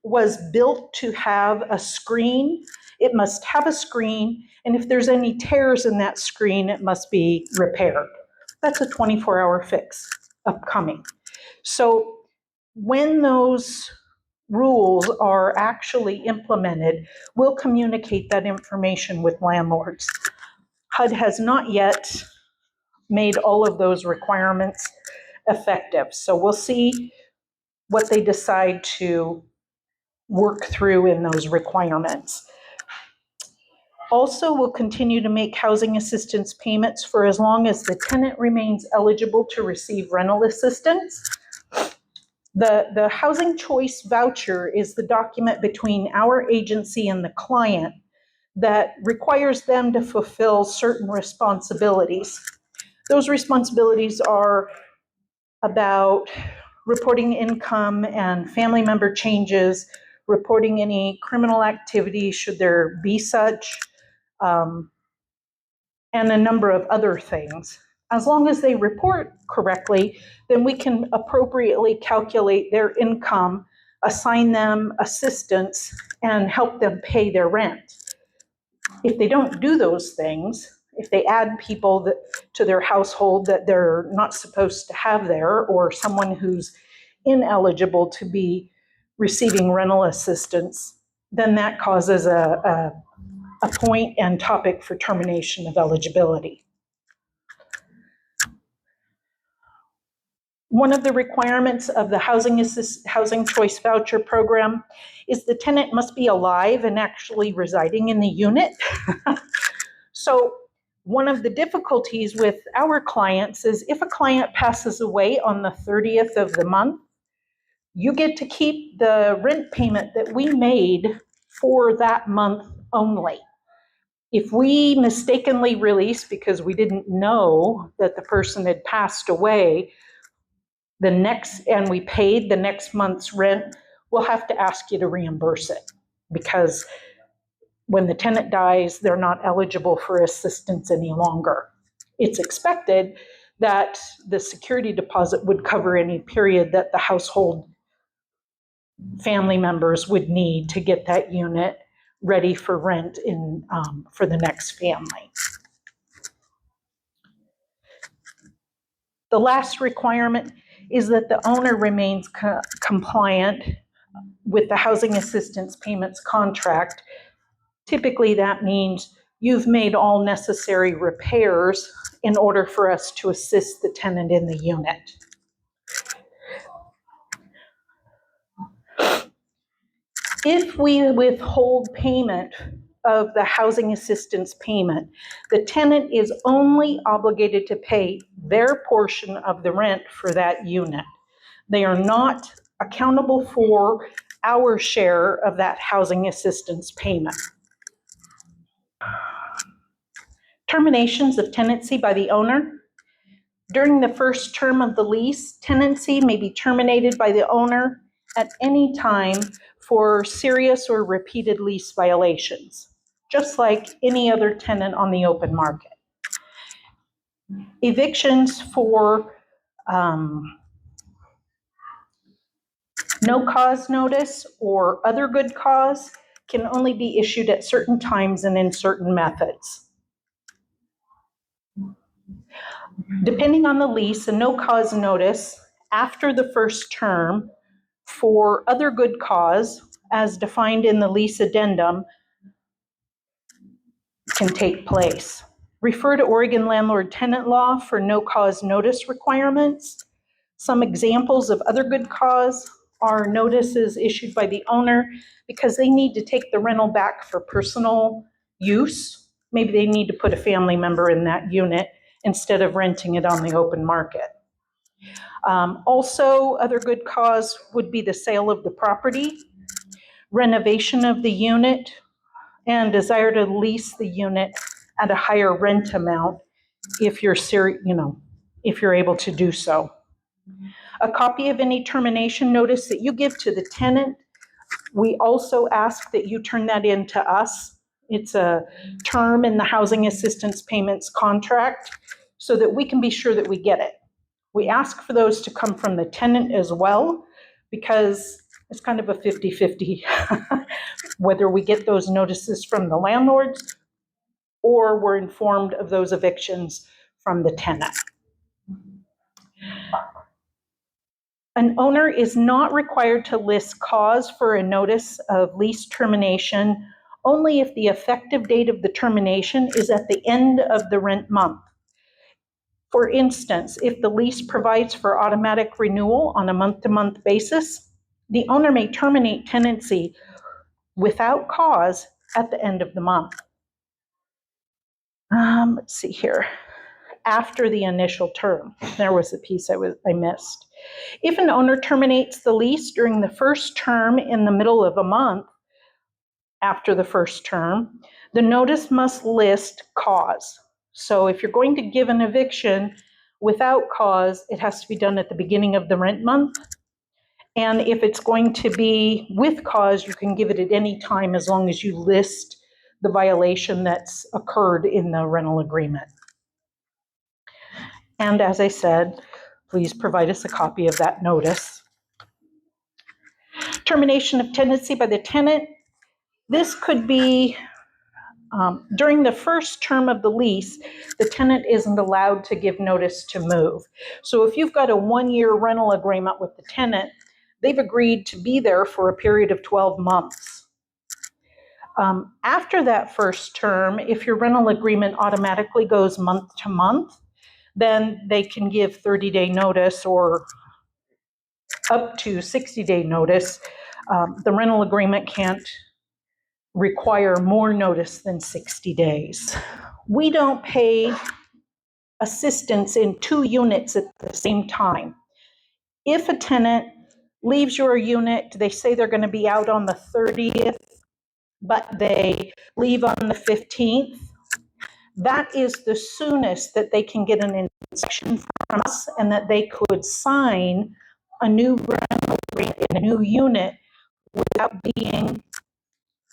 was built to have a screen, it must have a screen, and if there's any tears in that screen, it must be repaired. That's a 24-hour fix upcoming. So when those rules are actually implemented, we'll communicate that information with landlords. HUD has not yet made all of those requirements effective, so we'll see what they decide to work through in those requirements. Also, we'll continue to make housing assistance payments for as long as the tenant remains eligible to receive rental assistance. The housing choice voucher is the document between our agency and the client that requires them to fulfill certain responsibilities. Those responsibilities are about reporting income and family member changes, reporting any criminal activity should there be such, and a number of other things. As long as they report correctly, then we can appropriately calculate their income assign them assistance, and help them pay their rent. If they don't do those things, if they add people to their household that they're not supposed to have there, or someone who's ineligible to be receiving rental assistance, then that causes a point and topic for termination of eligibility. One of the requirements of the Housing Choice Voucher Program is the tenant must be alive and actually residing in the unit. So one of the difficulties with our clients is if a client passes away on the 30th of the month, you get to keep the rent payment that we made for that month only. If we mistakenly release because we didn't know that the person had passed away, and we paid the next month's rent, we'll have to ask you to reimburse it, because when the tenant dies, they're not eligible for assistance any longer. It's expected that the security deposit would cover any period that the household family members would need to get that unit ready for rent for the next family. The last requirement is that the owner remains compliant with the housing assistance payments contract. Typically, that means you've made all necessary repairs in order for us to assist the tenant in the unit. If we withhold payment of the housing assistance payment, the tenant is only obligated to pay their portion of the rent for that unit. They are not accountable for our share of that housing assistance payment. Terminations of tenancy by the owner. During the first term of the lease, tenancy may be terminated by the owner at any time for serious or repeated lease violations, just like any other tenant on the open market. Evictions for no cause notice or other good cause can only be issued at certain times and in certain methods. Depending on the lease, a no cause notice after the first term for other good cause, as defined in the lease addendum, can take place. Refer to Oregon landlord-tenant law for no cause notice requirements. Some examples of other good cause are notices issued by the owner because they need to take the rental back for personal use. Maybe they need to put a family member in that unit instead of renting it on the open market. Also, other good cause would be the sale of the property, renovation of the unit, and desire to lease the unit at a higher rent amount if you're able to do so. A copy of any termination notice that you give to the tenant, we also ask that you turn that in to us. It's a term in the housing assistance payments contract so that we can be sure that we get it. We ask for those to come from the tenant as well, because it's kind of a 50-50 whether we get those notices from the landlords or we're informed of those evictions from the tenant. An owner is not required to list cause for a notice of lease termination only if the effective date of the termination is at the end of the rent month. For instance, if the lease provides for automatic renewal on a month-to-month basis, the owner may terminate tenancy without cause at the end of the month. Let's see here. After the initial term, there was a piece I missed. If an owner terminates the lease during the first term in the middle of a month after the first term, the notice must list cause. So if you're going to give an eviction without cause, it has to be done at the beginning of the rent month. And if it's going to be with cause, you can give it at any time as long as you list the violation that's occurred in the rental agreement. And as I said, please provide us a copy of that notice. Termination of tenancy by the tenant. This could be during the first term of the lease, the tenant isn't allowed to give notice to move. So if you've got a 1-year rental agreement with the tenant, they've agreed to be there for a period of 12 months. After that first term, if your rental agreement automatically goes month to month, then they can give 30-day notice or up to 60-day notice. The rental agreement can't require more notice than 60 days. We don't pay assistance in 2 units at the same time. If a tenant leaves your unit, they say they're going to be out on the 30th, but they leave on the 15th, that is the soonest that they can get an inspection from us and that they could sign a new rental agreement in a new unit without being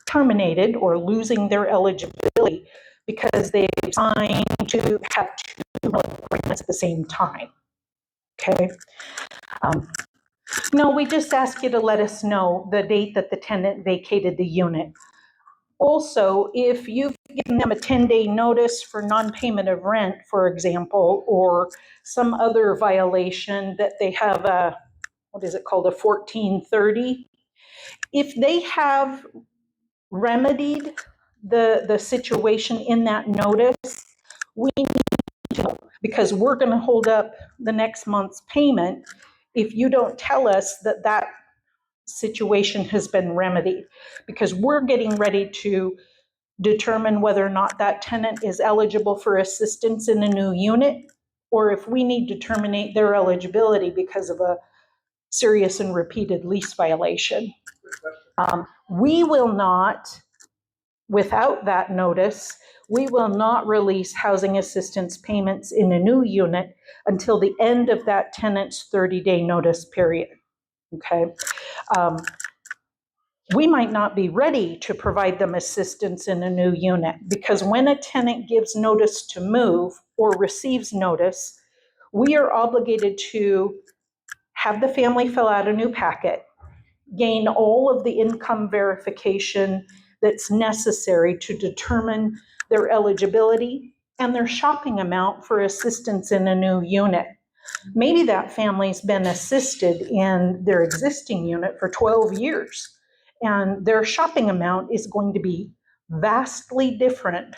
terminated or losing their eligibility because they've signed to have 2 rental agreements at the same time. Okay. No, we just ask you to let us know the date that the tenant vacated the unit. Also, if you've given them a 10-day notice for non-payment of rent, for example, or some other violation that they have a, what is it called, a 1430, if they have remedied the situation in that notice, we need to know, because we're going to hold up the next month's payment if you don't tell us that that situation has been remedied, because we're getting ready to determine whether or not that tenant is eligible for assistance in a new unit, or if we need to terminate their eligibility because of a serious and repeated lease violation. We will not, without that notice, we will not release housing assistance payments in a new unit until the end of that tenant's 30-day notice period. Okay. We might not be ready to provide them assistance in a new unit, because when a tenant gives notice to move or receives notice, we are obligated to have the family fill out a new packet, gain all of the income verification that's necessary to determine their eligibility and their shopping amount for assistance in a new unit. Maybe that family's been assisted in their existing unit for 12 years, and their shopping amount is going to be vastly different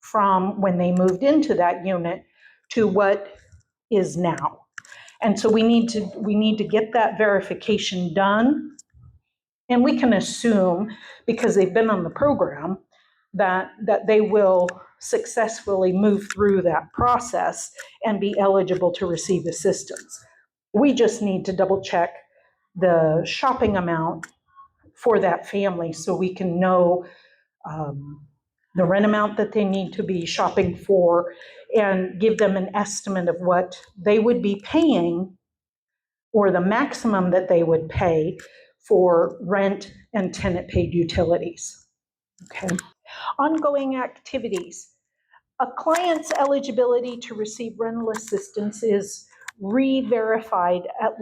from when they moved into that unit to what is now. And so we need to get that verification done. And we can assume, because they've been on the program, that they will successfully move through that process and be eligible to receive assistance. We just need to double check the shopping amount for that family so we can know the rent amount that they need to be shopping for and give them an estimate of what they would be paying, or the maximum that they would pay for rent and tenant paid utilities. Okay. Ongoing activities. A client's eligibility to receive rental assistance is re-verified at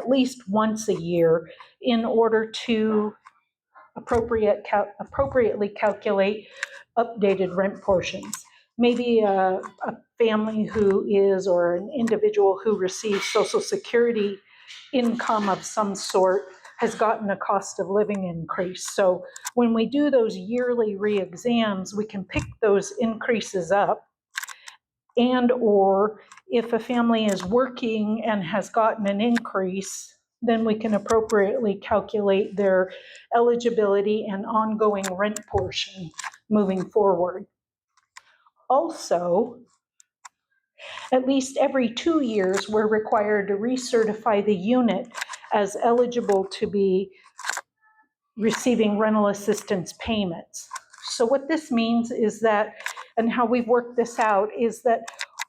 least once a year in order to appropriately calculate updated rent portions. Maybe a family who is, or an individual who receives Social Security income of some sort has gotten a cost of living increase. So when we do those yearly re-exams, we can pick those increases up, and or if a family is working and has gotten an increase, then we can appropriately calculate their eligibility and ongoing rent portion moving forward. Also, at least every 2 years, we're required to recertify the unit as eligible to be receiving rental assistance payments. So what this means is that, and how we've worked this out, is that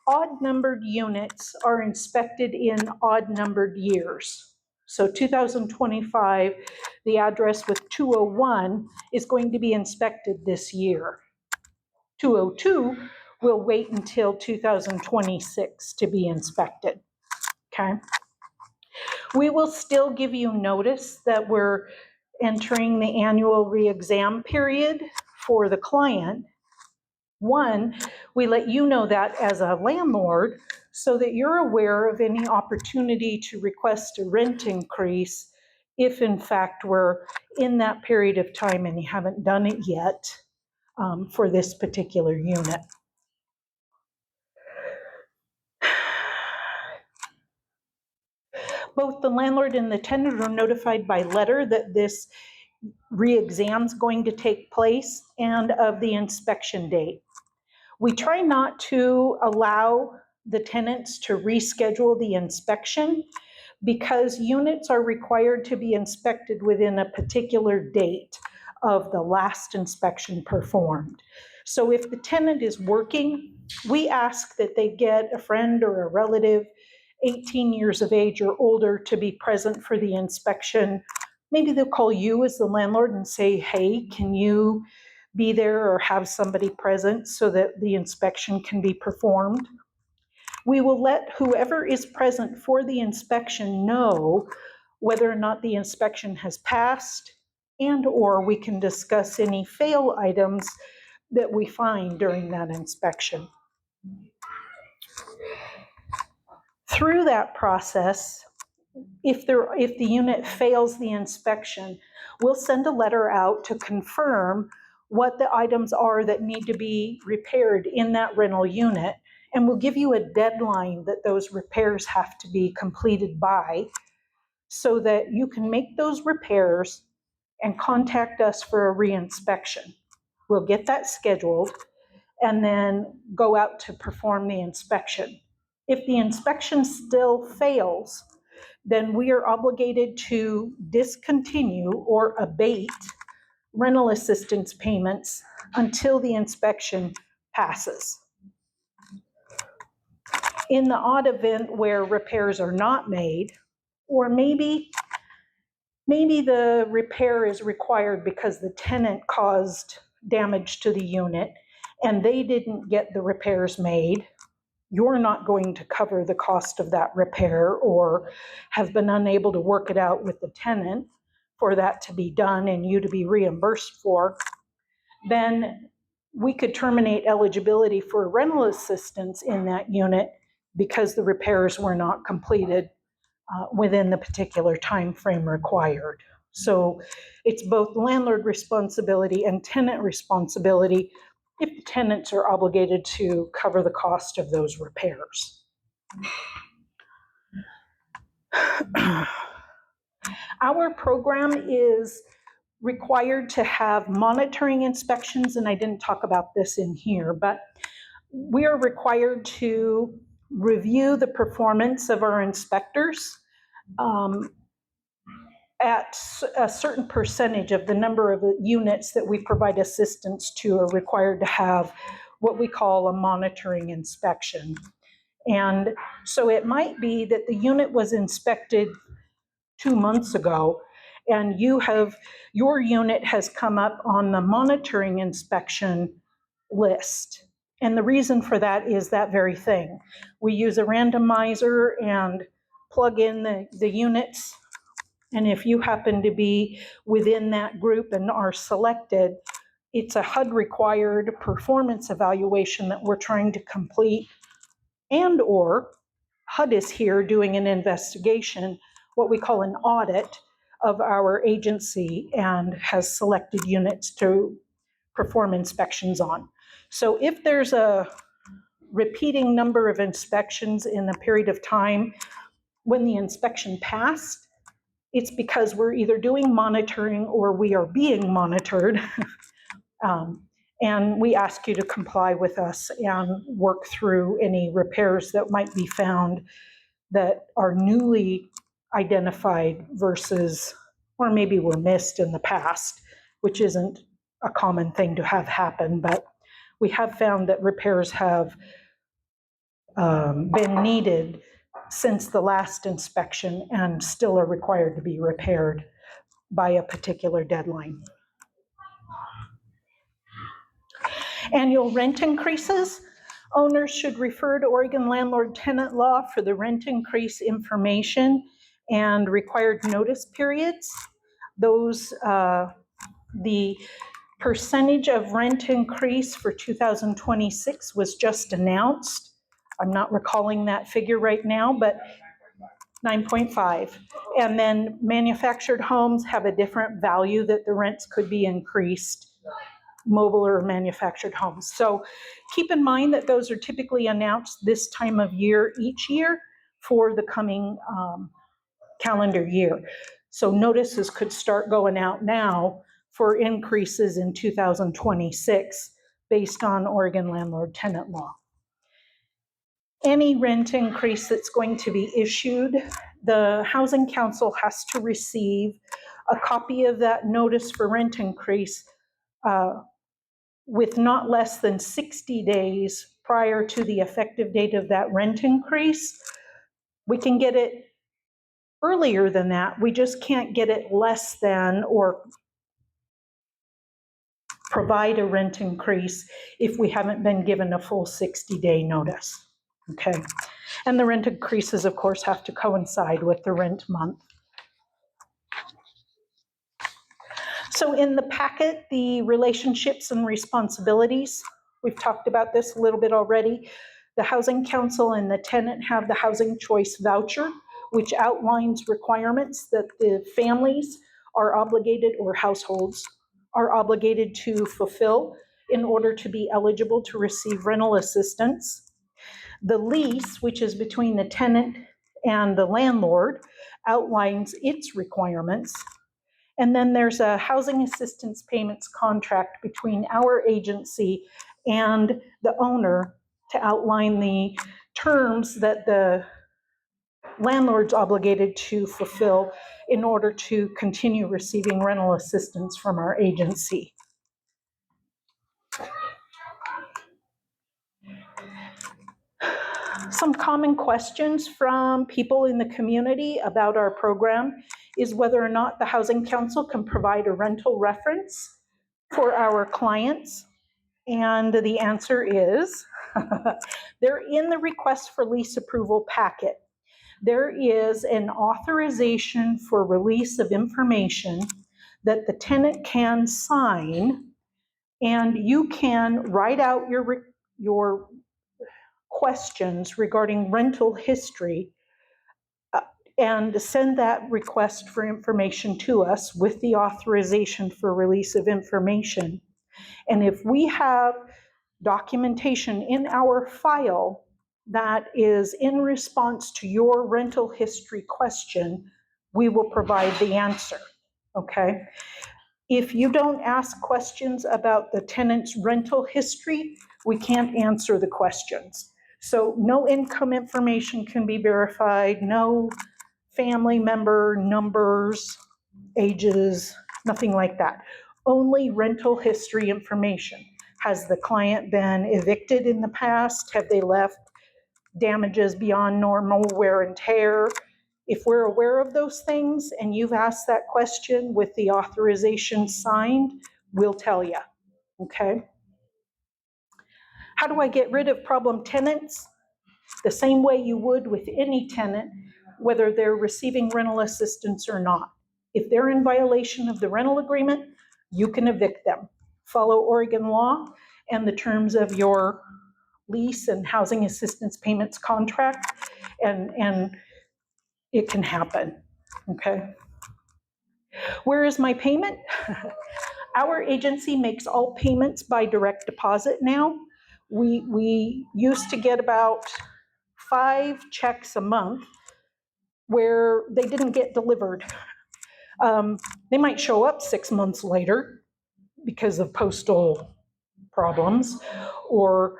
odd-numbered units are inspected in odd-numbered years. So 2025, the address with 201 is going to be inspected this year. 202 will wait until 2026 to be inspected. Okay. We will still give you notice that we're entering the annual re-exam period for the client. One, we let you know that as a landlord so that you're aware of any opportunity to request a rent increase if in fact we're in that period of time and you haven't done it yet for this particular unit. Both the landlord and the tenant are notified by letter that this re-exam is going to take place and of the inspection date. We try not to allow the tenants to reschedule the inspection because units are required to be inspected within a particular date of the last inspection performed. So if the tenant is working, we ask that they get a friend or a relative 18 years of age or older to be present for the inspection. Maybe they'll call you as the landlord and say, hey, can you be there or have somebody present so that the inspection can be performed? We will let whoever is present for the inspection know whether or not the inspection has passed, and or we can discuss any fail items that we find during that inspection. Through that process, if the unit fails the inspection, we'll send a letter out to confirm what the items are that need to be repaired in that rental unit, and we'll give you a deadline that those repairs have to be completed by so that you can make those repairs and contact us for a reinspection. We'll get that scheduled and then go out to perform the inspection. If the inspection still fails, then we are obligated to discontinue or abate rental assistance payments until the inspection passes. In the odd event where repairs are not made, or maybe the repair is required because the tenant caused damage to the unit and they didn't get the repairs made, you're not going to cover the cost of that repair or have been unable to work it out with the tenant for that to be done and you to be reimbursed for, then we could terminate eligibility for rental assistance in that unit because the repairs were not completed within the particular time frame required. So it's both landlord responsibility and tenant responsibility if the tenants are obligated to cover the cost of those repairs. Our program is required to have monitoring inspections, and I didn't talk about this in here, but we are required to review the performance of our inspectors at a certain percentage of the number of units that we provide assistance to are required to have what we call a monitoring inspection. And so it might be that the unit was inspected 2 months ago and your unit has come up on the monitoring inspection list. And the reason for that is that very thing. We use a randomizer and plug in the units. And if you happen to be within that group and are selected, it's a HUD required performance evaluation that we're trying to complete, and or HUD is here doing an investigation, what we call an audit of our agency, and has selected units to perform inspections on. So if there's a repeating number of inspections in a period of time when the inspection passed, it's because we're either doing monitoring or we are being monitored. And we ask you to comply with us and work through any repairs that might be found that are newly identified versus, or maybe were missed in the past, which isn't a common thing to have happen, but we have found that repairs have been needed since the last inspection and still are required to be repaired by a particular deadline. Annual rent increases. Owners should refer to Oregon landlord tenant law for the rent increase information and required notice periods. Those, the percentage of rent increase for 2026 was just announced. I'm not recalling that figure right now, but 9.5. And then manufactured homes have a different value that the rents could be increased, mobile or manufactured homes. So keep in mind that those are typically announced this time of year each year for the coming calendar year. So notices could start going out now for increases in 2026 based on Oregon landlord-tenant law. Any rent increase that's going to be issued, the Housing Council has to receive a copy of that notice for rent increase with not less than 60 days prior to the effective date of that rent increase. We can get it earlier than that, we just can't get it less than or provide a rent increase if we haven't been given a full 60-day notice, okay? And the rent increases, of course, have to coincide with the rent month. So in the packet, the relationships and responsibilities, we've talked about this a little bit already. The Housing Council and the tenant have the Housing Choice Voucher, which outlines requirements that the families are obligated, or households are obligated to fulfill in order to be eligible to receive rental assistance. The lease, which is between the tenant and the landlord, outlines its requirements. And then there's a housing assistance payments contract between our agency and the owner to outline the terms that the landlord's obligated to fulfill in order to continue receiving rental assistance from our agency. Some common questions from people in the community about our program is whether or not the Housing Council can provide a rental reference for our clients. And the answer is, they're in the request for lease approval packet. There is an authorization for release of information that the tenant can sign, and you can write out your questions regarding rental history and send that request for information to us with the authorization for release of information. And if we have documentation in our file that is in response to your rental history question, we will provide the answer, okay? If you don't ask questions about the tenant's rental history, we can't answer the questions. So no income information can be verified, no family member numbers, ages, nothing like that. Only rental history information. Has the client been evicted in the past? Have they left damages beyond normal wear and tear? If we're aware of those things and you've asked that question with the authorization signed, we'll tell you, okay? How do I get rid of problem tenants? The same way you would with any tenant, whether they're receiving rental assistance or not. If they're in violation of the rental agreement, you can evict them. Follow Oregon law and the terms of your lease and housing assistance payments contract, and it can happen, okay? Where is my payment? Our agency makes all payments by direct deposit now. We used to get about 5 checks a month where they didn't get delivered. They might show up 6 months later because of postal problems or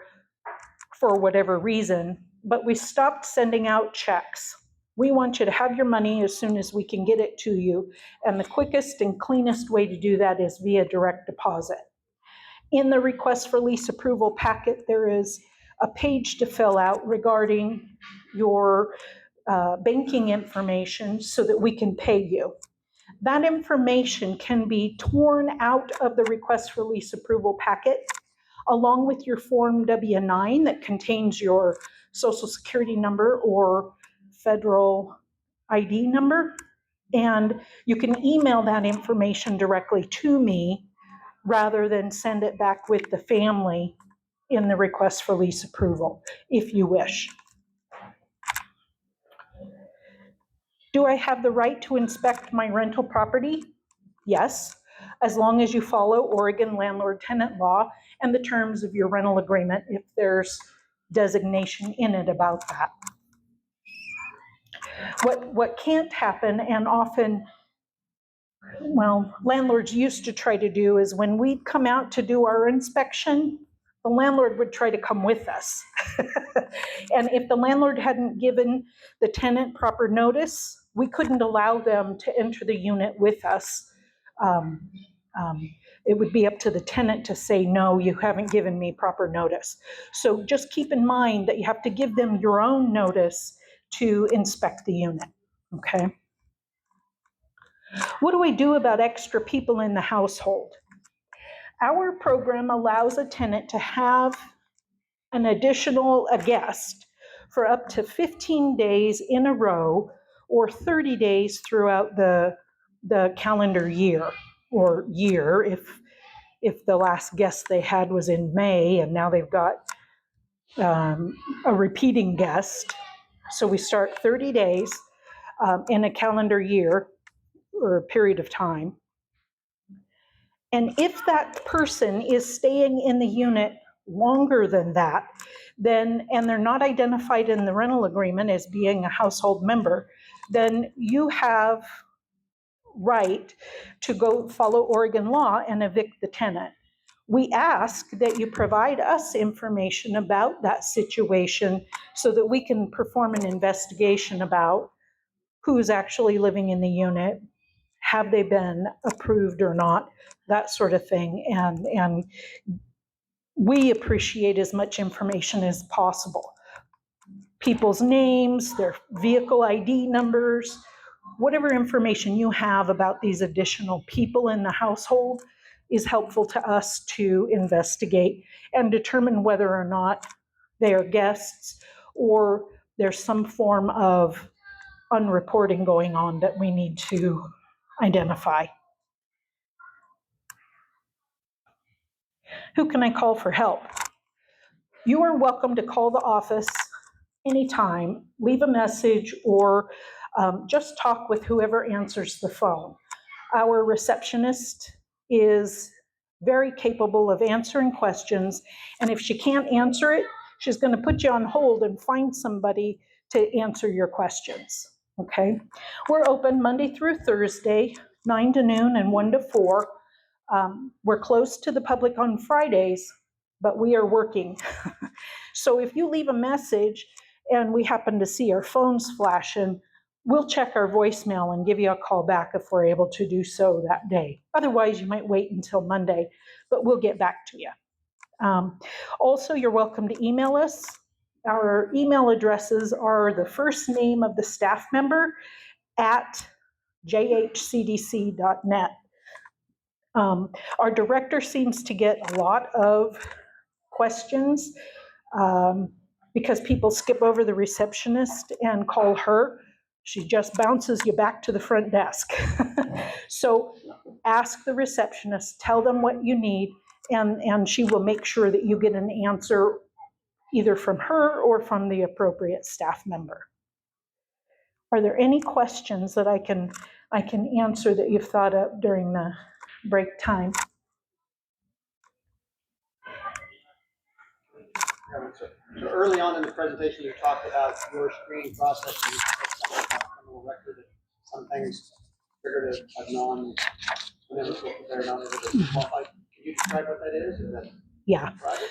for whatever reason, but we stopped sending out checks. We want you to have your money as soon as we can get it to you, and the quickest and cleanest way to do that is via direct deposit. In the request for lease approval packet, there is a page to fill out regarding your banking information so that we can pay you. That information can be torn out of the request for lease approval packet along with your Form W-9 that contains your Social Security number or federal ID number, and you can email that information directly to me rather than send it back with the family in the request for lease approval, if you wish. Do I have the right to inspect my rental property? Yes, as long as you follow Oregon landlord-tenant law and the terms of your rental agreement, if there's designation in it about that. What can't happen, and often, well, landlords used to try to do, is when we'd come out to do our inspection, the landlord would try to come with us. And if the landlord hadn't given the tenant proper notice, we couldn't allow them to enter the unit with us. It would be up to the tenant to say, no, you haven't given me proper notice. So just keep in mind that you have to give them your own notice to inspect the unit, okay? What do we do about extra people in the household? Our program allows a tenant to have a guest for up to 15 days in a row or 30 days throughout the calendar year, or year if the last guest they had was in May and now they've got a repeating guest. So we start 30 days in a calendar year or a period of time. And if that person is staying in the unit longer than that, then, and they're not identified in the rental agreement as being a household member, then you have right to go follow Oregon law and evict the tenant. We ask that you provide us information about that situation so that we can perform an investigation about who's actually living in the unit, have they been approved or not, that sort of thing. And we appreciate as much information as possible. People's names, their vehicle ID numbers, whatever information you have about these additional people in the household is helpful to us to investigate and determine whether or not they are guests or there's some form of unreporting going on that we need to identify. Who can I call for help? You are welcome to call the office anytime, leave a message, or just talk with whoever answers the phone. Our receptionist is very capable of answering questions, and if she can't answer it, she's going to put you on hold and find somebody to answer your questions, okay? We're open Monday through Thursday, 9 to noon and 1 to 4. We're closed to the public on Fridays, but we are working. So if you leave a message and we happen to see our phones flashing, we'll check our voicemail and give you a call back if we're able to do so that day. Otherwise, you might wait until Monday, but we'll get back to you. Also, you're welcome to email us. Our email addresses are the first name of the staff member at jhcdc.net. Our director seems to get a lot of questions because people skip over the receptionist and call her. She just bounces you back to the front desk. So ask the receptionist, tell them what you need, and she will make sure that you get an answer either from her or from the appropriate staff member. Are there any questions that I can answer that you've thought of during the break time? So early on in the presentation, you talked about your screening process and you said something about criminal record, that some things triggered a non-qualified. Can you describe what that is? Is that Yeah. private?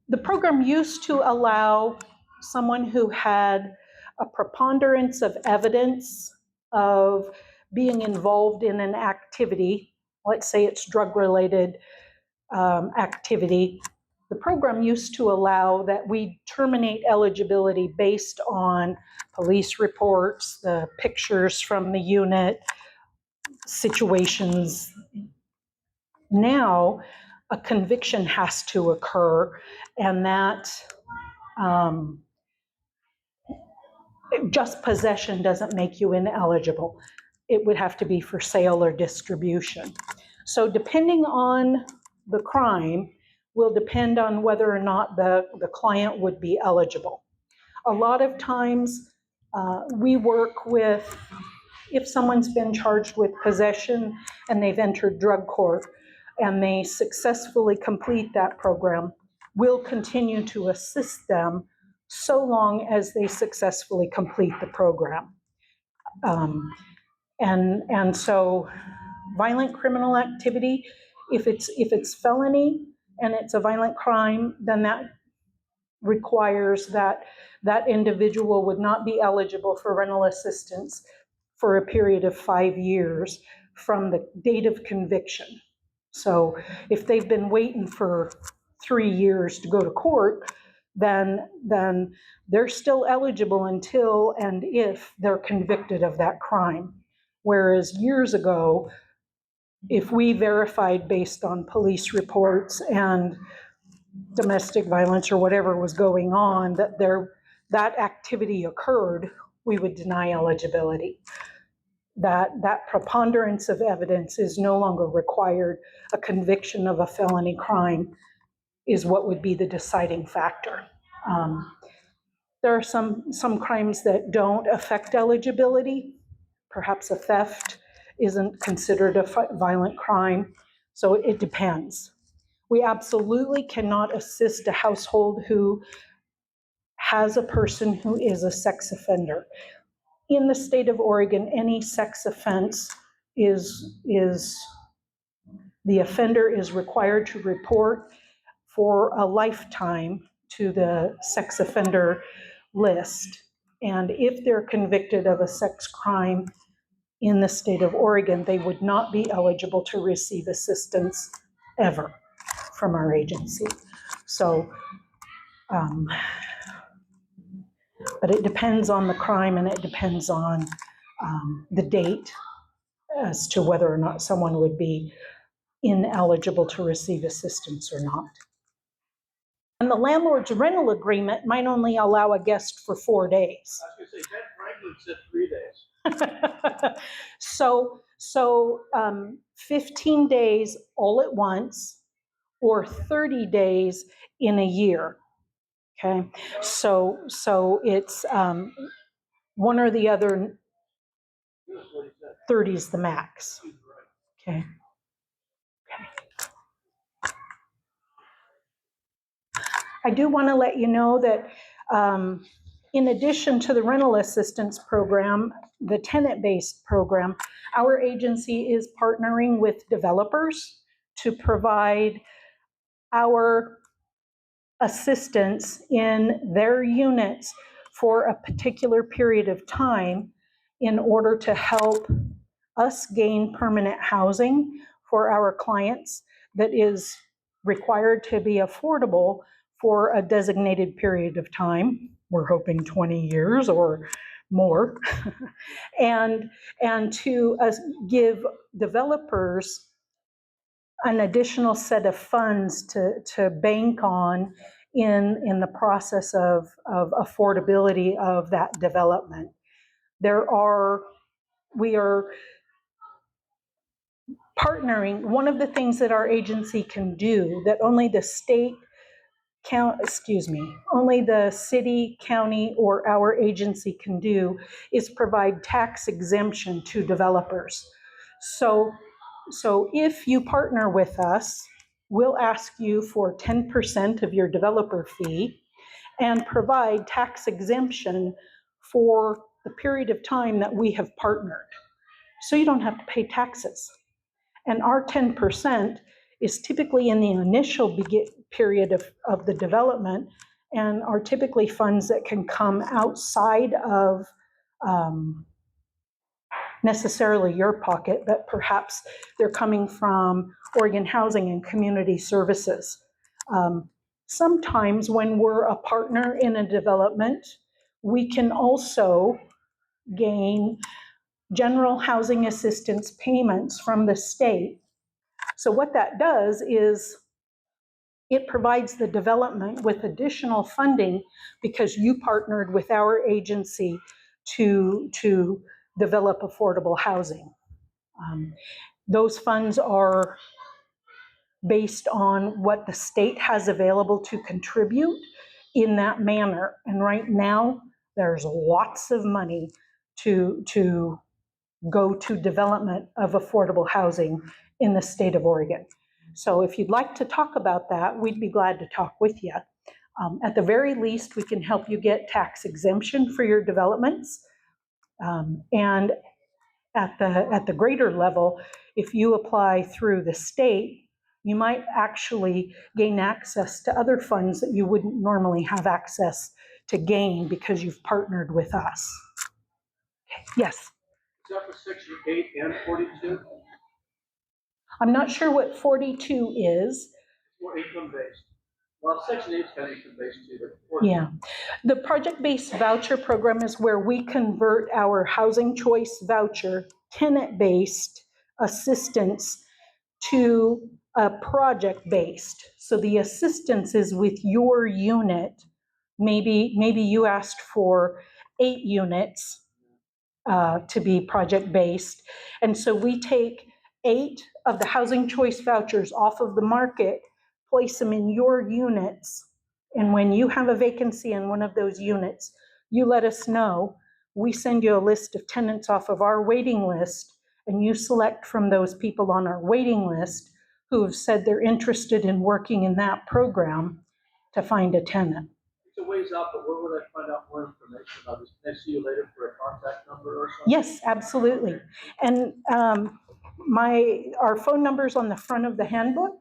The program used to allow someone who had a preponderance of evidence of being involved in an activity, let's say it's drug-related activity. The program used to allow that we terminate eligibility based on police reports, the pictures from the unit, situations. Now, a conviction has to occur, and that just possession doesn't make you ineligible. It would have to be for sale or distribution. So depending on the crime will depend on whether or not the client would be eligible. A lot of times we work with, if someone's been charged with possession and they've entered drug court and they successfully complete that program, we'll continue to assist them so long as they successfully complete the program. And so violent criminal activity, if it's felony and it's a violent crime, then that requires that that individual would not be eligible for rental assistance for a period of 5 years from the date of conviction. So if they've been waiting for 3 years to go to court, then they're still eligible until and if they're convicted of that crime. Whereas years ago, if we verified based on police reports and domestic violence or whatever was going on, that activity occurred, we would deny eligibility. That preponderance of evidence is no longer required. A conviction of a felony crime is what would be the deciding factor. There are some crimes that don't affect eligibility. Perhaps a theft isn't considered a violent crime, so it depends. We absolutely cannot assist a household who has a person who is a sex offender. In the state of Oregon, any sex offense the offender is required to report for a lifetime to the sex offender list. And if they're convicted of a sex crime in the state of Oregon, they would not be eligible to receive assistance ever from our agency. So, but it depends on the crime and it depends on the date as to whether or not someone would be ineligible to receive assistance or not. And the landlord's rental agreement might only allow a guest for 4 days. I was gonna say, Ben Franklin said 3 days. So 15 days all at once or 30 days in a year. Okay, so it's one or the other. 30 is the max. Okay. I do want to let you know that in addition to the rental assistance program, the tenant-based program, our agency is partnering with developers to provide our assistance in their units for a particular period of time in order to help us gain permanent housing for our clients that is required to be affordable for a designated period of time. We're hoping 20 years or more. and to give developers an additional set of funds to bank on in the process of affordability of that development. We are partnering. One of the things that our agency can do that only the only the city, county, or our agency can do is provide tax exemption to developers. So if you partner with us, we'll ask you for 10% of your developer fee and provide tax exemption for the period of time that we have partnered. So you don't have to pay taxes. And our 10% is typically in the initial period of the development and are typically funds that can come outside of necessarily your pocket, but perhaps they're coming from Oregon Housing and Community Services. Sometimes when we're a partner in a development, we can also gain general housing assistance payments from the state. So what that does is it provides the development with additional funding because you partnered with our agency to develop affordable housing. Those funds are based on what the state has available to contribute in that manner. And right now, there's lots of money to go to development of affordable housing in the state of Oregon. So if you'd like to talk about that, we'd be glad to talk with you. At the very least, we can help you get tax exemption for your developments. And at the greater level, if you apply through the state, you might actually gain access to other funds that you wouldn't normally have access to gain because you've partnered with us. Yes? Is that for section 8 and 42? I'm not sure what 42 is. Or income-based? Well, section 8 is kind of income-based too, but 42. Yeah. The project-based voucher program is where we convert our housing choice voucher, tenant-based assistance, to a project-based. So the assistance is with your unit. Maybe you asked for 8 units to be project-based. And so we take 8 of the housing choice vouchers off of the market, place them in your units. And when you have a vacancy in one of those units, you let us know. We send you a list of tenants off of our waiting list, and you select from those people on our waiting list who have said they're interested in working in that program to find a tenant. It's a ways out, but where would I find out more information about this? Can I see you later for a contact number or something? Yes, absolutely. And our phone number's on the front of the handbook,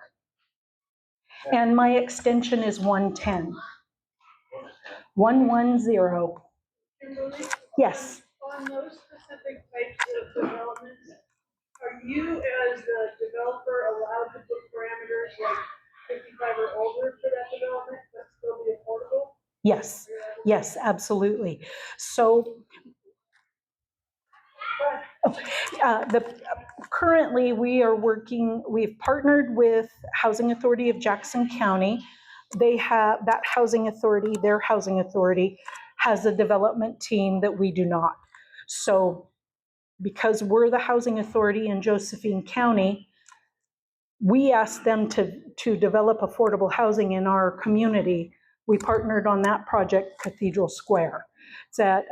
and my extension is 110. 110. Kimberly, Yes. on those specific types of developments, are you as the developer allowed to put parameters like 55 or older for that development, but still be affordable? Yes, yes, absolutely. So currently we've partnered with Housing Authority of Jackson County. They have, their housing authority has a development team that we do not. So because we're the housing authority in Josephine County, we asked them to develop affordable housing in our community. We partnered on that project, Cathedral Square. It's at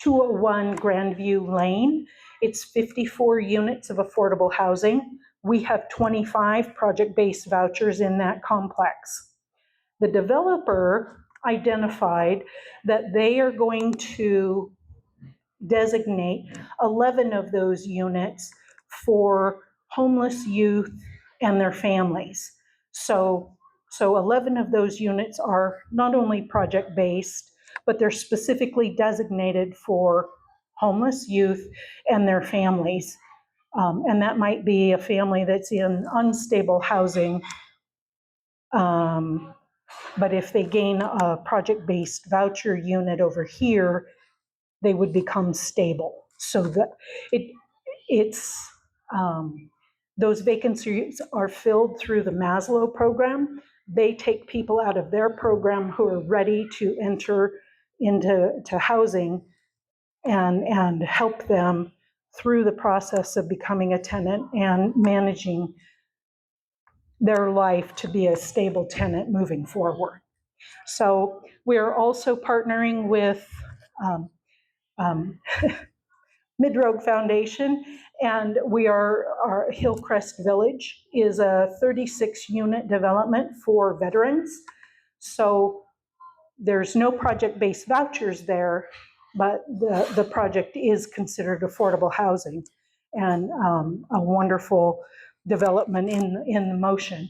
201 Grandview Lane. It's 54 units of affordable housing. We have 25 project-based vouchers in that complex. The developer identified that they are going to designate 11 of those units for homeless youth and their families. So 11 of those units are not only project-based, but they're specifically designated for homeless youth and their families. And that might be a family that's in unstable housing. But if they gain a project-based voucher unit over here, they would become stable. So that those vacancies are filled through the Maslow program. They take people out of their program who are ready to enter into housing and help them through the process of becoming a tenant and managing their life to be a stable tenant moving forward. So we're also partnering with Midrogue Foundation, and our Hillcrest Village is a 36-unit development for veterans. So there's no project-based vouchers there, but the project is considered affordable housing and a wonderful development in the motion.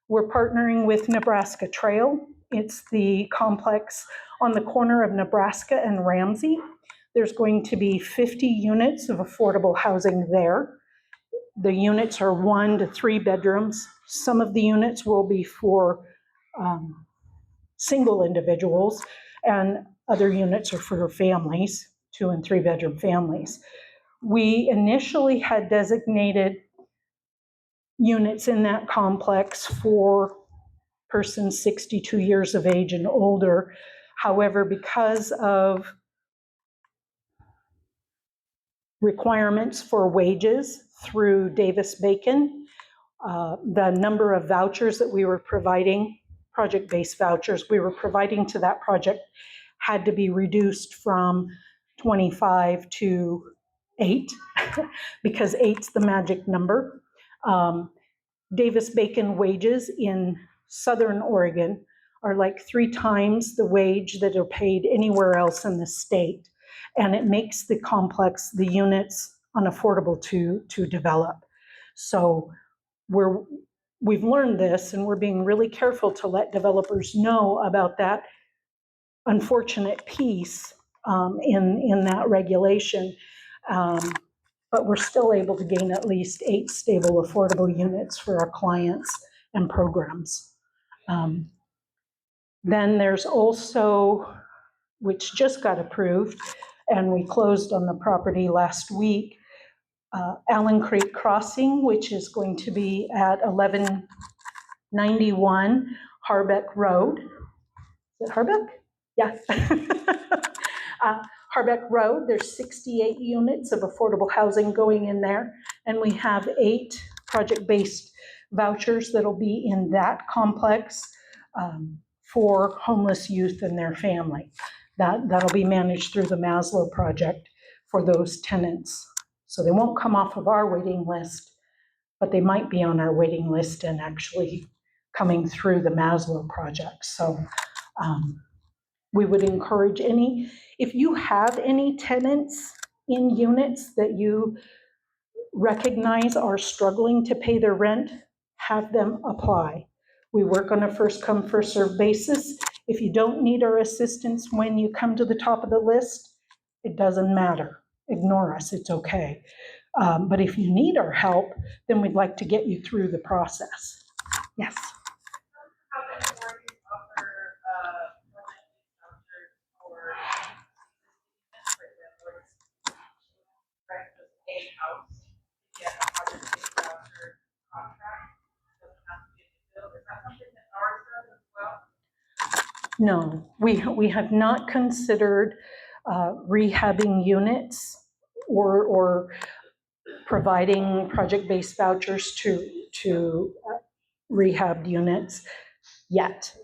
We're partnering with Nebraska Trail. It's the complex on the corner of Nebraska and Ramsey. There's going to be 50 units of affordable housing there. The units are 1 to 3 bedrooms. Some of the units will be for single individuals, and other units are for families, 2 and 3 bedroom families. We initially had designated units in that complex for persons 62 years of age and older. However, because of requirements for wages through Davis-Bacon. The number of vouchers that we were providing, project-based vouchers, we were providing to that project had to be reduced from 25 to 8, because 8's the magic number. Davis-Bacon wages in Southern Oregon are like 3 times the wage that are paid anywhere else in the state. And it makes the complex, the units, unaffordable to develop. So we've learned this, and we're being really careful to let developers know about that unfortunate piece in that regulation. But we're still able to gain at least 8 stable, affordable units for our clients and programs. Then there's also, which just got approved, and we closed on the property last week, Allen Creek Crossing, which is going to be at 1191 Harbeck Road. Is it Harbeck? Yeah. Harbeck Road, there's 68 units of affordable housing going in there, and we have 8 project-based vouchers that'll be in that complex for homeless youth and their family. That'll be managed through the Maslow project for those tenants. So they won't come off of our waiting list, but they might be on our waiting list and actually coming through the Maslow project. So we would encourage if you have any tenants in units that you recognize are struggling to pay their rent, have them apply. We work on a first come, first served basis. If you don't need our assistance when you come to the top of the list, it doesn't matter. Ignore us, it's okay. But if you need our help, then we'd like to get you through the process. Yes. How many more you offer vouchers for a house? Yeah, a project-based voucher contract doesn't have to be a new build. Is that something that ours does as well? No, we have not considered rehabbing units or providing project-based vouchers to rehab units yet.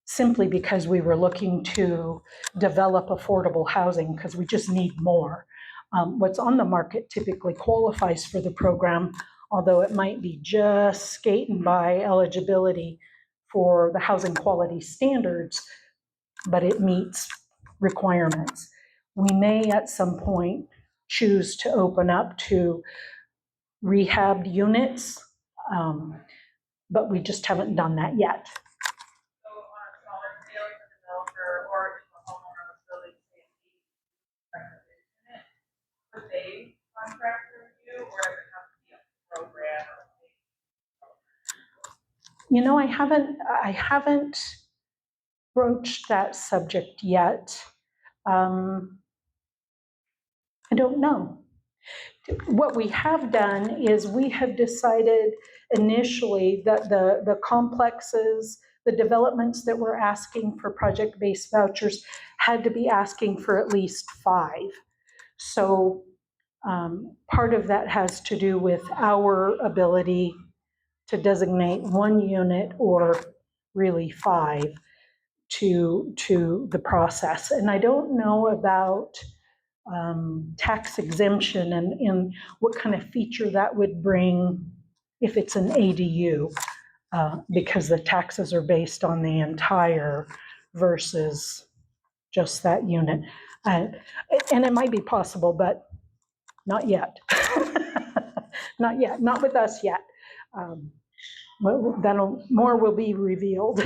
Simply because we were looking to develop affordable housing because we just need more. What's on the market typically qualifies for the program, although it might be just skating by eligibility for the housing quality standards, but it meets requirements. We may at some point choose to open up to rehabbed units, but we just haven't done that yet. So on a smaller scale, if a developer or if a homeowner was building safety unit, would they contract with you, or does it have to be a program or something? You know, I haven't broached that subject yet. I don't know. What we have done is we have decided initially that the complexes, the developments that were asking for project-based vouchers had to be asking for at least 5. So part of that has to do with our ability to designate 1 unit or really 5 to the process. And I don't know about tax exemption and what kind of feature that would bring if it's an ADU, because the taxes are based on the entire versus just that unit. And it might be possible, but not yet. Not yet, not with us yet. More will be revealed.